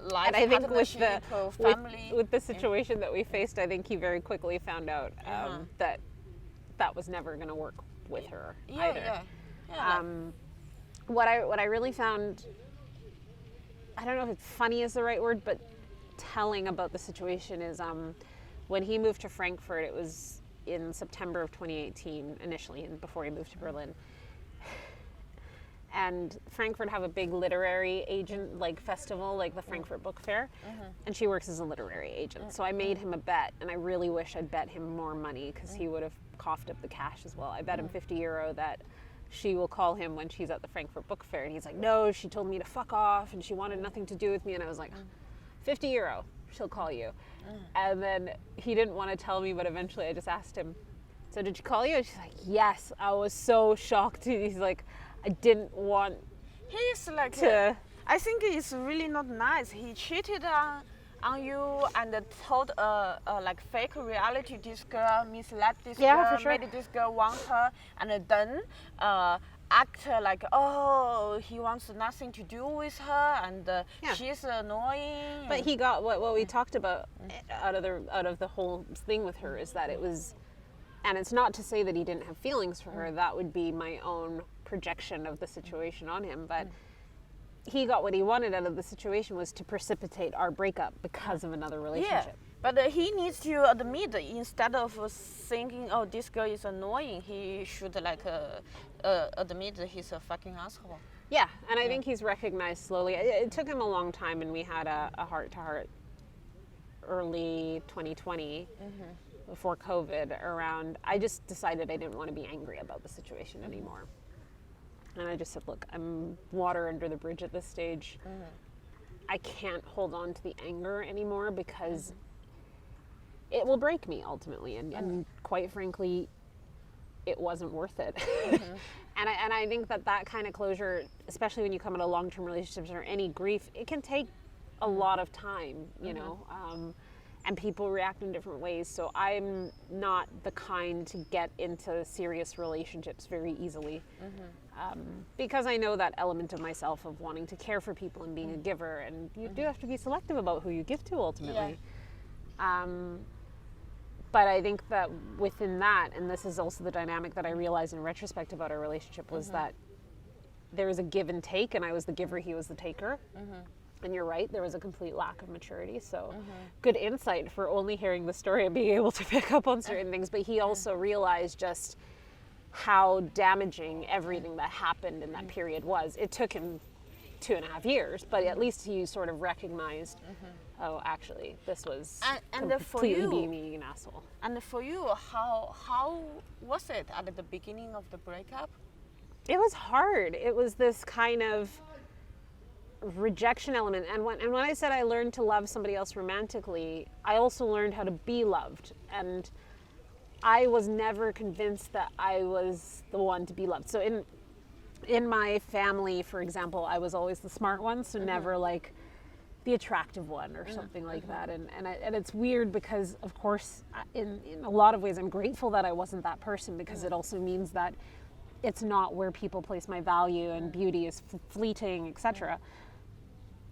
life and I think partnership or family. With the situation that we faced, I think he very quickly found out that was never going to work with her either. What I really found, I don't know if it's funny is the right word, but telling about the situation is when he moved to Frankfurt, it was in September of 2018 initially, and before he moved to Berlin. And Frankfurt have a big literary agent festival, like the Frankfurt Book Fair, and she works as a literary agent. So I made him a bet, and I really wish I'd bet him more money because he would have coughed up the cash as well. I bet him €50 that she will call him when she's at the Frankfurt Book Fair, and he's like, no, she told me to fuck off and she wanted nothing to do with me. And I was like, €50, she'll call you. And then he didn't want to tell me, but eventually I just asked him, so did she call you? And she's like, yes. I was so shocked. He's like, I didn't want He's like to. I think it's really not nice. He cheated on you and told like fake reality this girl, misled this girl, for sure. made this girl want her, and then act like, oh, he wants nothing to do with her, and she's annoying. But he got what we talked about out of the whole thing with her is that it was, and it's not to say that he didn't have feelings for her. That would be my own projection of the situation on him, but. He got what he wanted out of the situation was to precipitate our breakup because of another relationship. But he needs to admit, instead of thinking, oh, this girl is annoying, he should admit that he's a fucking asshole. Yeah, and I think he's recognized slowly. It took him a long time, and we had a heart-to-heart early 2020 before COVID around, I just decided I didn't want to be angry about the situation anymore. And I just said, look, I'm water under the bridge at this stage. I can't hold on to the anger anymore because it will break me ultimately. And quite frankly, it wasn't worth it. And I think that kind of closure, especially when you come into long-term relationships or any grief, it can take a lot of time, you know. and people react in different ways. So I'm not the kind to get into serious relationships very easily, because I know that element of myself of wanting to care for people and being a giver, and you do have to be selective about who you give to ultimately. But I think that within that, and this is also the dynamic that I realized in retrospect about our relationship, was that there was a give and take, and I was the giver, he was the taker. And you're right, there was a complete lack of maturity. So good insight for only hearing the story and being able to pick up on certain things. But he also realized just how damaging everything that happened in that period was. It took him 2.5 years, but at least he sort of recognized, oh, actually, this was completely being an asshole. And for you, how was it at the beginning of the breakup? It was hard. It was this kind of rejection element. And when I said I learned to love somebody else romantically, I also learned how to be loved. And I was never convinced that I was the one to be loved. So in my family, for example, I was always the smart one, so never like the attractive one or something like that. And it's weird because, of course, in a lot of ways, I'm grateful that I wasn't that person, because it also means that it's not where people place my value, and beauty is fleeting, etc.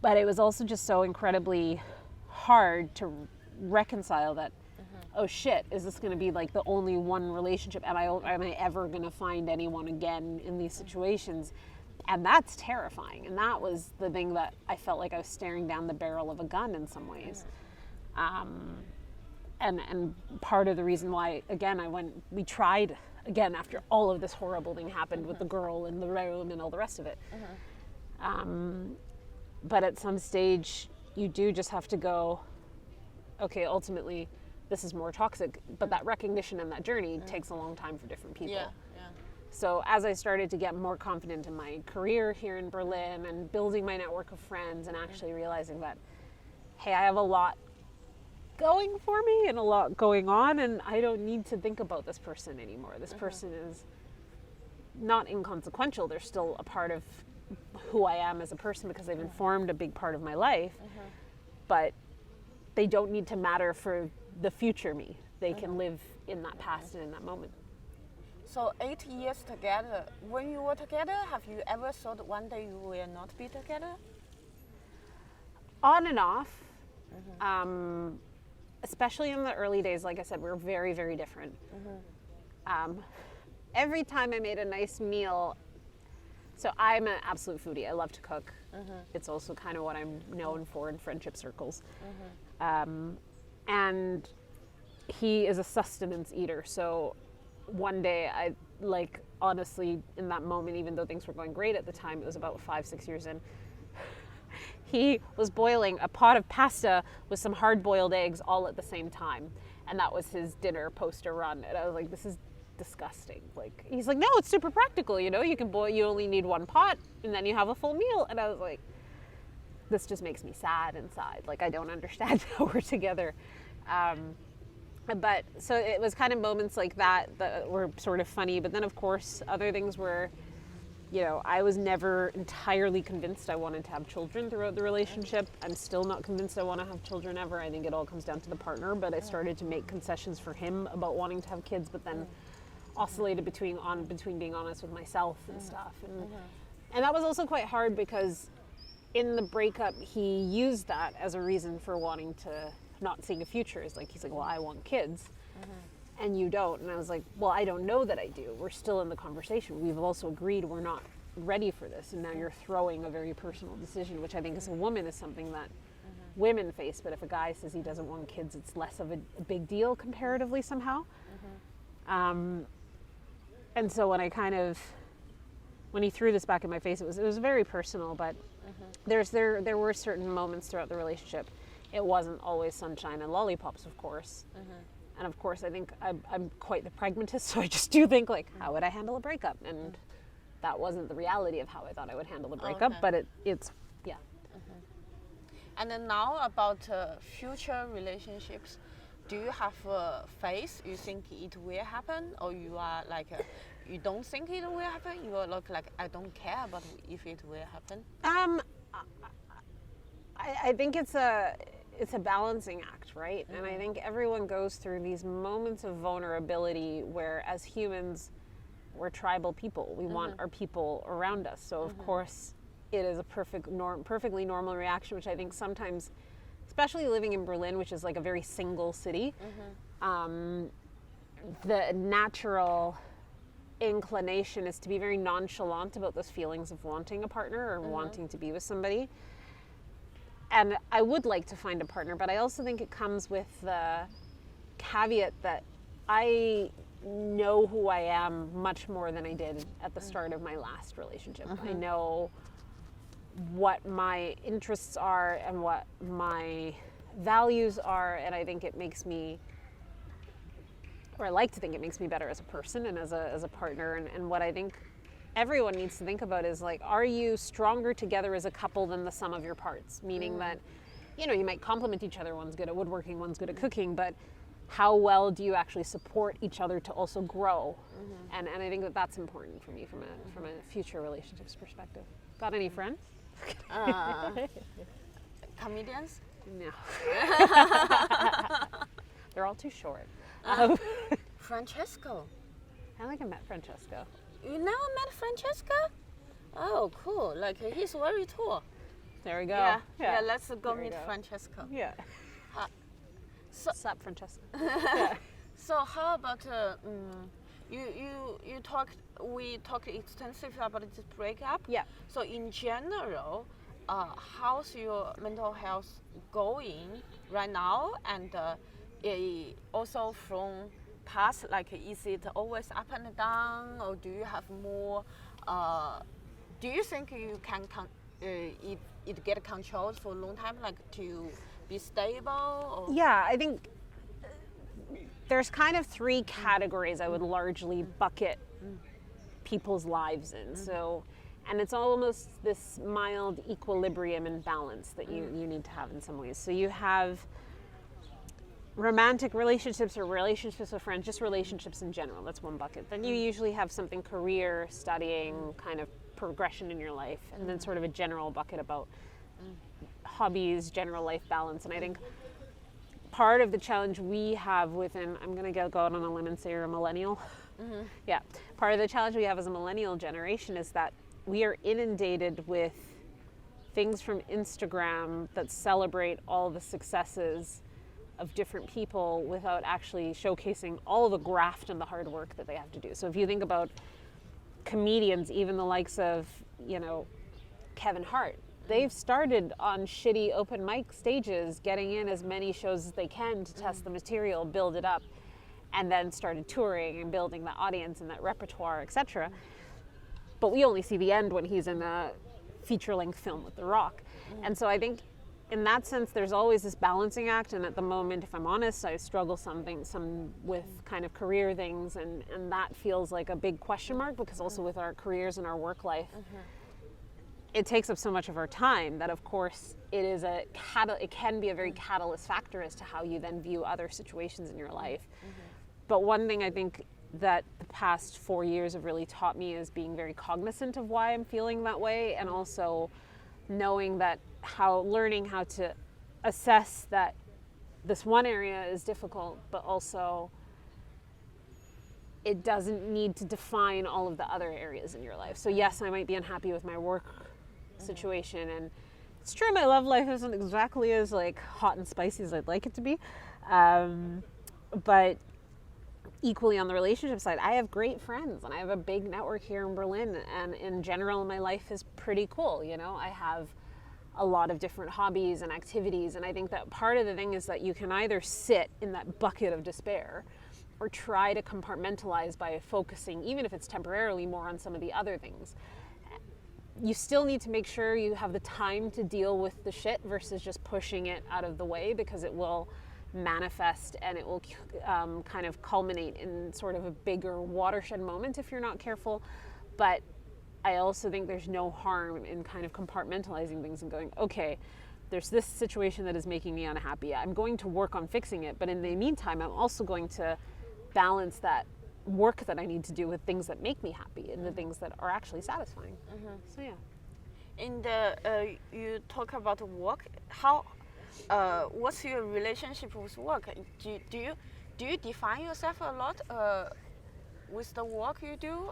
But it was also just so incredibly hard to reconcile that, oh shit, is this going to be like the only one relationship? Am I ever going to find anyone again in these situations? And that's terrifying. And that was the thing that I felt like I was staring down the barrel of a gun in some ways. And part of the reason why, again, we tried again after all of this horrible thing happened with the girl in the room and all the rest of it. But at some stage, you do just have to go, okay, ultimately, this is more toxic. But that recognition and that journey takes a long time for different people. So as I started to get more confident in my career here in Berlin and building my network of friends and actually realizing that, hey, I have a lot going for me and a lot going on, and I don't need to think about this person anymore. This person is not inconsequential. They're still a part of who I am as a person because they've informed a big part of my life, but they don't need to matter for the future me. They can live in that past and in that moment. So 8 years together, when you were together, have you ever thought one day you will not be together? On and off. Especially in the early days, like I said, we were very, very different. Every time I made a nice meal, so I'm an absolute foodie. I love to cook. It's also kind of what I'm known for in friendship circles. And he is a sustenance eater. So one day, honestly, in that moment, even though things were going great at the time, it was about 5-6 years in, he was boiling a pot of pasta with some hard-boiled eggs all at the same time. And that was his dinner post a run. And I was like, this is disgusting. He's like, no, it's super practical, you can boil, you only need one pot and then you have a full meal. And I was like, this just makes me sad inside. I don't understand how we're together. But so it was kind of moments like that were sort of funny. But then of course, other things were, I was never entirely convinced I wanted to have children throughout the relationship. I'm still not convinced I want to have children ever. I think it all comes down to the partner, but I started to make concessions for him about wanting to have kids, but then oscillated between being honest with myself and stuff. And that was also quite hard because in the breakup, he used that as a reason for wanting to not seeing a future. He's like, well, I want kids. And you don't. And I was like, well, I don't know that I do. We're still in the conversation. We've also agreed we're not ready for this. And now you're throwing a very personal decision, which I think as a woman is something that women face. But if a guy says he doesn't want kids, it's less of a big deal comparatively somehow. And so when he threw this back in my face, it was very personal. But there were certain moments throughout the relationship. It wasn't always sunshine and lollipops, of course. And of course, I think I'm quite the pragmatist, so I just do think, how would I handle a breakup? And that wasn't the reality of how I thought I would handle a breakup, but it's. And then now about future relationships, do you have faith? You think it will happen? Or you are you don't think it will happen? You are I don't care about if it will happen? I think it's a balancing act, right? And I think everyone goes through these moments of vulnerability where, as humans, we're tribal people. We want our people around us. So of course, it is a perfectly normal reaction, which I think sometimes, especially living in Berlin, which is like a very single city, the natural inclination is to be very nonchalant about those feelings of wanting a partner or wanting to be with somebody. And I would like to find a partner, but I also think it comes with the caveat that I know who I am much more than I did at the start of my last relationship. I know what my interests are and what my values are, and I think it makes me, or I like to think it makes me better as a person and as a partner. And what I think everyone needs to think about is like, are you stronger together as a couple than the sum of your parts? Meaning that, you know, you might complement each other. One's good at woodworking, one's good at cooking, but how well do you actually support each other to also grow? And I think that that's important for me from a future relationships perspective. Got any friends? Comedians? No. They're all too short. Francesco. I think I met Francesco. You never met Francesco? Oh, cool. Like, he's very tall. There we go. Yeah, let's go There we meet go. Francesco. Yeah. So, Sup, Francesco. so how about you talked? We talked extensively about this breakup. Yeah. So in general, how's your mental health going right now? And also from past, like, is it always up and down, or do you have more? Do you think you can it get controlled for a long time, like to be stable? Or? Yeah, I think there's kind of three categories I would largely bucket people's lives in. So, and it's almost this mild equilibrium and balance that you need to have in some ways. So you have romantic relationships or relationships with friends, just relationships in general. That's one bucket. Then you usually have something career, studying, kind of progression in your life, and then sort of a general bucket about hobbies, general life balance. And I think part of the challenge we have within, I'm going to go out on a limb and say you're a millennial. Yeah. Part of the challenge we have as a millennial generation is that we are inundated with things from Instagram that celebrate all the successes of different people without actually showcasing all the graft and the hard work that they have to do. So if you think about comedians, even the likes of, you know, Kevin Hart, they've started on shitty open mic stages, getting in as many shows as they can to test the material, build it up, and then started touring and building the audience and that repertoire, etc. But we only see the end when he's in a feature-length film with The Rock. And so I think in that sense, there's always this balancing act. And at the moment, if I'm honest, I struggle some with kind of career things. And that feels like a big question mark, because also with our careers and our work life, it takes up so much of our time that, of course, it can be a very catalyst factor as to how you then view other situations in your life. But one thing I think that the past 4 years have really taught me is being very cognizant of why I'm feeling that way, and also knowing that learning how to assess that this one area is difficult, but also it doesn't need to define all of the other areas in your life. So yes, I might be unhappy with my work situation, and it's true my love life isn't exactly as like hot and spicy as I'd like it to be, but equally on the relationship side, I have great friends and I have a big network here in Berlin, and in general my life is pretty cool. You know, I have a lot of different hobbies and activities, and I think that part of the thing is that you can either sit in that bucket of despair or try to compartmentalize by focusing, even if it's temporarily, more on some of the other things. You still need to make sure you have the time to deal with the shit versus just pushing it out of the way, because it will manifest and it will kind of culminate in sort of a bigger watershed moment if you're not careful. But I also think there's no harm in kind of compartmentalizing things and going, okay, there's this situation that is making me unhappy. I'm going to work on fixing it, but in the meantime, I'm also going to balance that work that I need to do with things that make me happy and the things that are actually satisfying. So yeah. In the you talk about work, how what's your relationship with work? Do you define yourself a lot with the work you do?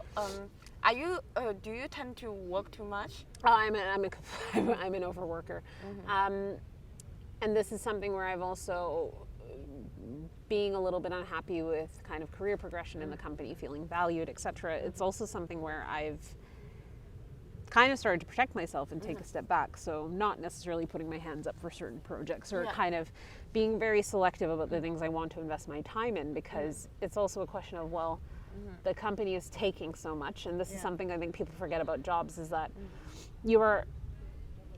Are you do you tend to work too much? Oh, I'm an overworker, and this is something where I've also being a little bit unhappy with kind of career progression in the company, feeling valued, etc. It's also something where I've kind of started to protect myself and take a step back. So not necessarily putting my hands up for certain projects, or kind of being very selective about the things I want to invest my time in, because it's also a question of, well, the company is taking so much, and this is something I think people forget about jobs, is that you are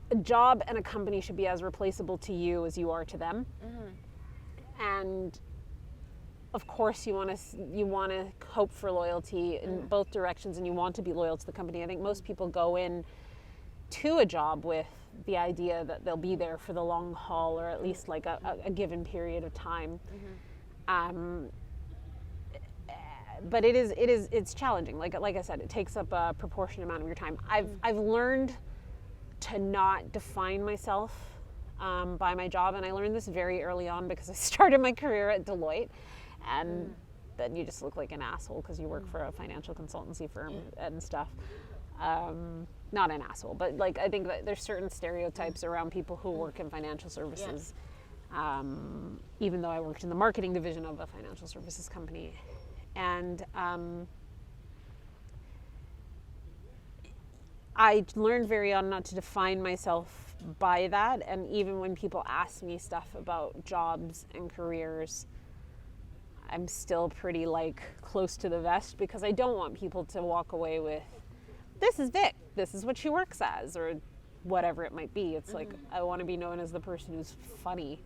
a job and a company should be as replaceable to you as you are to them. And of course you want to hope for loyalty in both directions, and you want to be loyal to the company. I think most people go in to a job with the idea that they'll be there for the long haul, or at least like a given period of time. But it's challenging. Like I said, it takes up a proportionate amount of your time. I've learned to not define myself by my job, and I learned this very early on because I started my career at Deloitte, and then you just look like an asshole because you work for a financial consultancy firm and stuff. Not an asshole, but like I think that there's certain stereotypes around people who work in financial services. Even though I worked in the marketing division of a financial services company. And I learned very young not to define myself by that. And even when people ask me stuff about jobs and careers, I'm still pretty like close to the vest, because I don't want people to walk away with, this is Vic, this is what she works as, or whatever it might be. It's like, I want to be known as the person who's funny,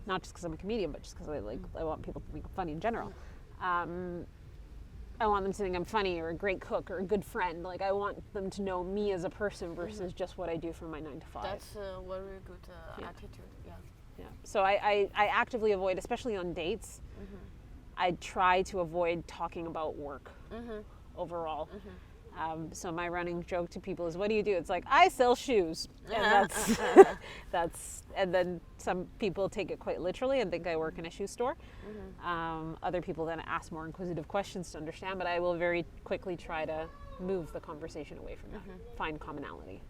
not just because I'm a comedian, but just because I want people to think I'm funny in general. I want them to think I'm funny, or a great cook, or a good friend. Like, I want them to know me as a person versus just what I do from my 9 to 5. That's a very good attitude. Yeah. So I actively avoid, especially on dates, I try to avoid talking about work overall. So my running joke to people is, what do you do? It's like, I sell shoes. And that's, and then some people take it quite literally and think I work in a shoe store. Other people then ask more inquisitive questions to understand, but I will very quickly try to move the conversation away from that, find commonality.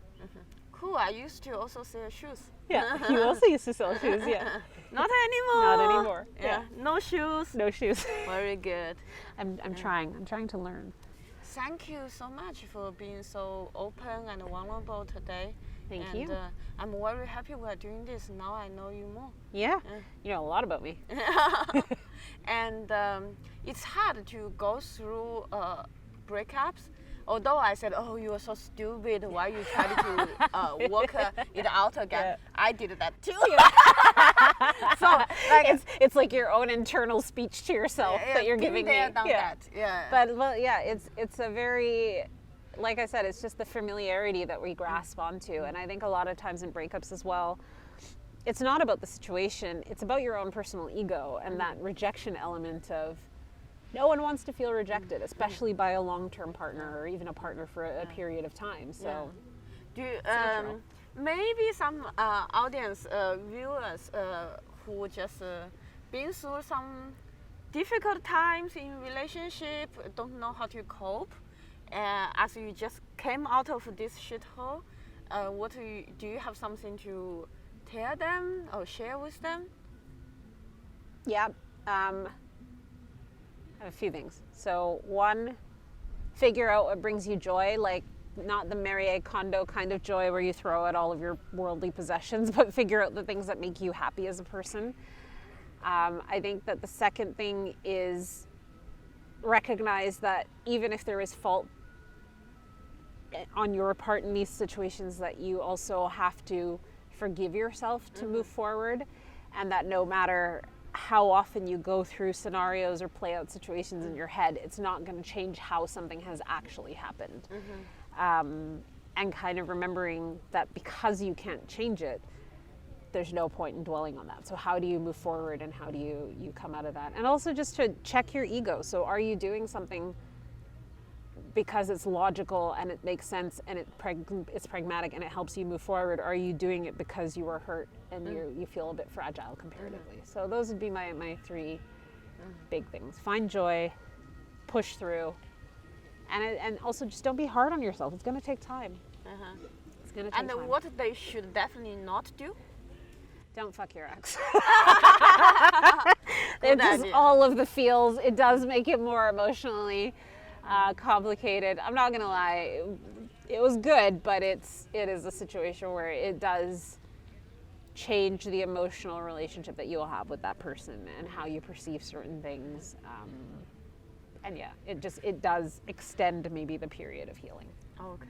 Cool, I used to also sell shoes. Yeah, you also used to sell shoes, yeah. Not anymore. Not anymore. Yeah, no shoes. No shoes. Very good. I'm trying to learn. Thank you so much for being so open and vulnerable today. Thank you. I'm very happy we are doing this. Now I know you more. Yeah, you know a lot about me. And it's hard to go through breakups. Although I said, oh, you are so stupid, why you try to work it out again? I did that too. So like, it's like your own internal speech to yourself that you're giving me. That. But well, yeah, it's a very, like I said, it's just the familiarity that we grasp onto. And I think a lot of times in breakups as well, it's not about the situation, it's about your own personal ego and that rejection element of, no one wants to feel rejected, especially by a long-term partner or even a partner for a period of time. So, do maybe some audience viewers who just been through some difficult times in relationship, don't know how to cope, as you just came out of this shithole, do you have something to tell them or share with them? Yeah. A few things. So one, figure out what brings you joy, like not the Marie Kondo kind of joy where you throw out all of your worldly possessions, but figure out the things that make you happy as a person. I think that the second thing is recognize that even if there is fault on your part in these situations, that you also have to forgive yourself to move forward, and that no matter how often you go through scenarios or play out situations in your head, it's not going to change how something has actually happened. And kind of remembering that because you can't change it, there's no point in dwelling on that. So how do you move forward, and how do you come out of that? And also just to check your ego. So are you doing something because it's logical and it makes sense and it's pragmatic and it helps you move forward? Or are you doing it because you were hurt and you feel a bit fragile comparatively? So those would be my three big things. Find joy, push through, and also just don't be hard on yourself. It's going to take time. It's going to take And time. what they should definitely not do? Don't fuck your ex. Good It's just idea. all of the feels. It does make it more emotionally complicated. I'm not gonna lie, it was good, but it is a situation where it does change the emotional relationship that you'll have with that person and how you perceive certain things. And yeah, it does extend maybe the period of healing. Okay.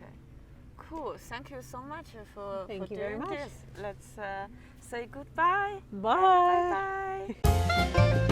Cool. Thank you so much for Thank you doing very much. this. Let's say goodbye. Bye. Bye.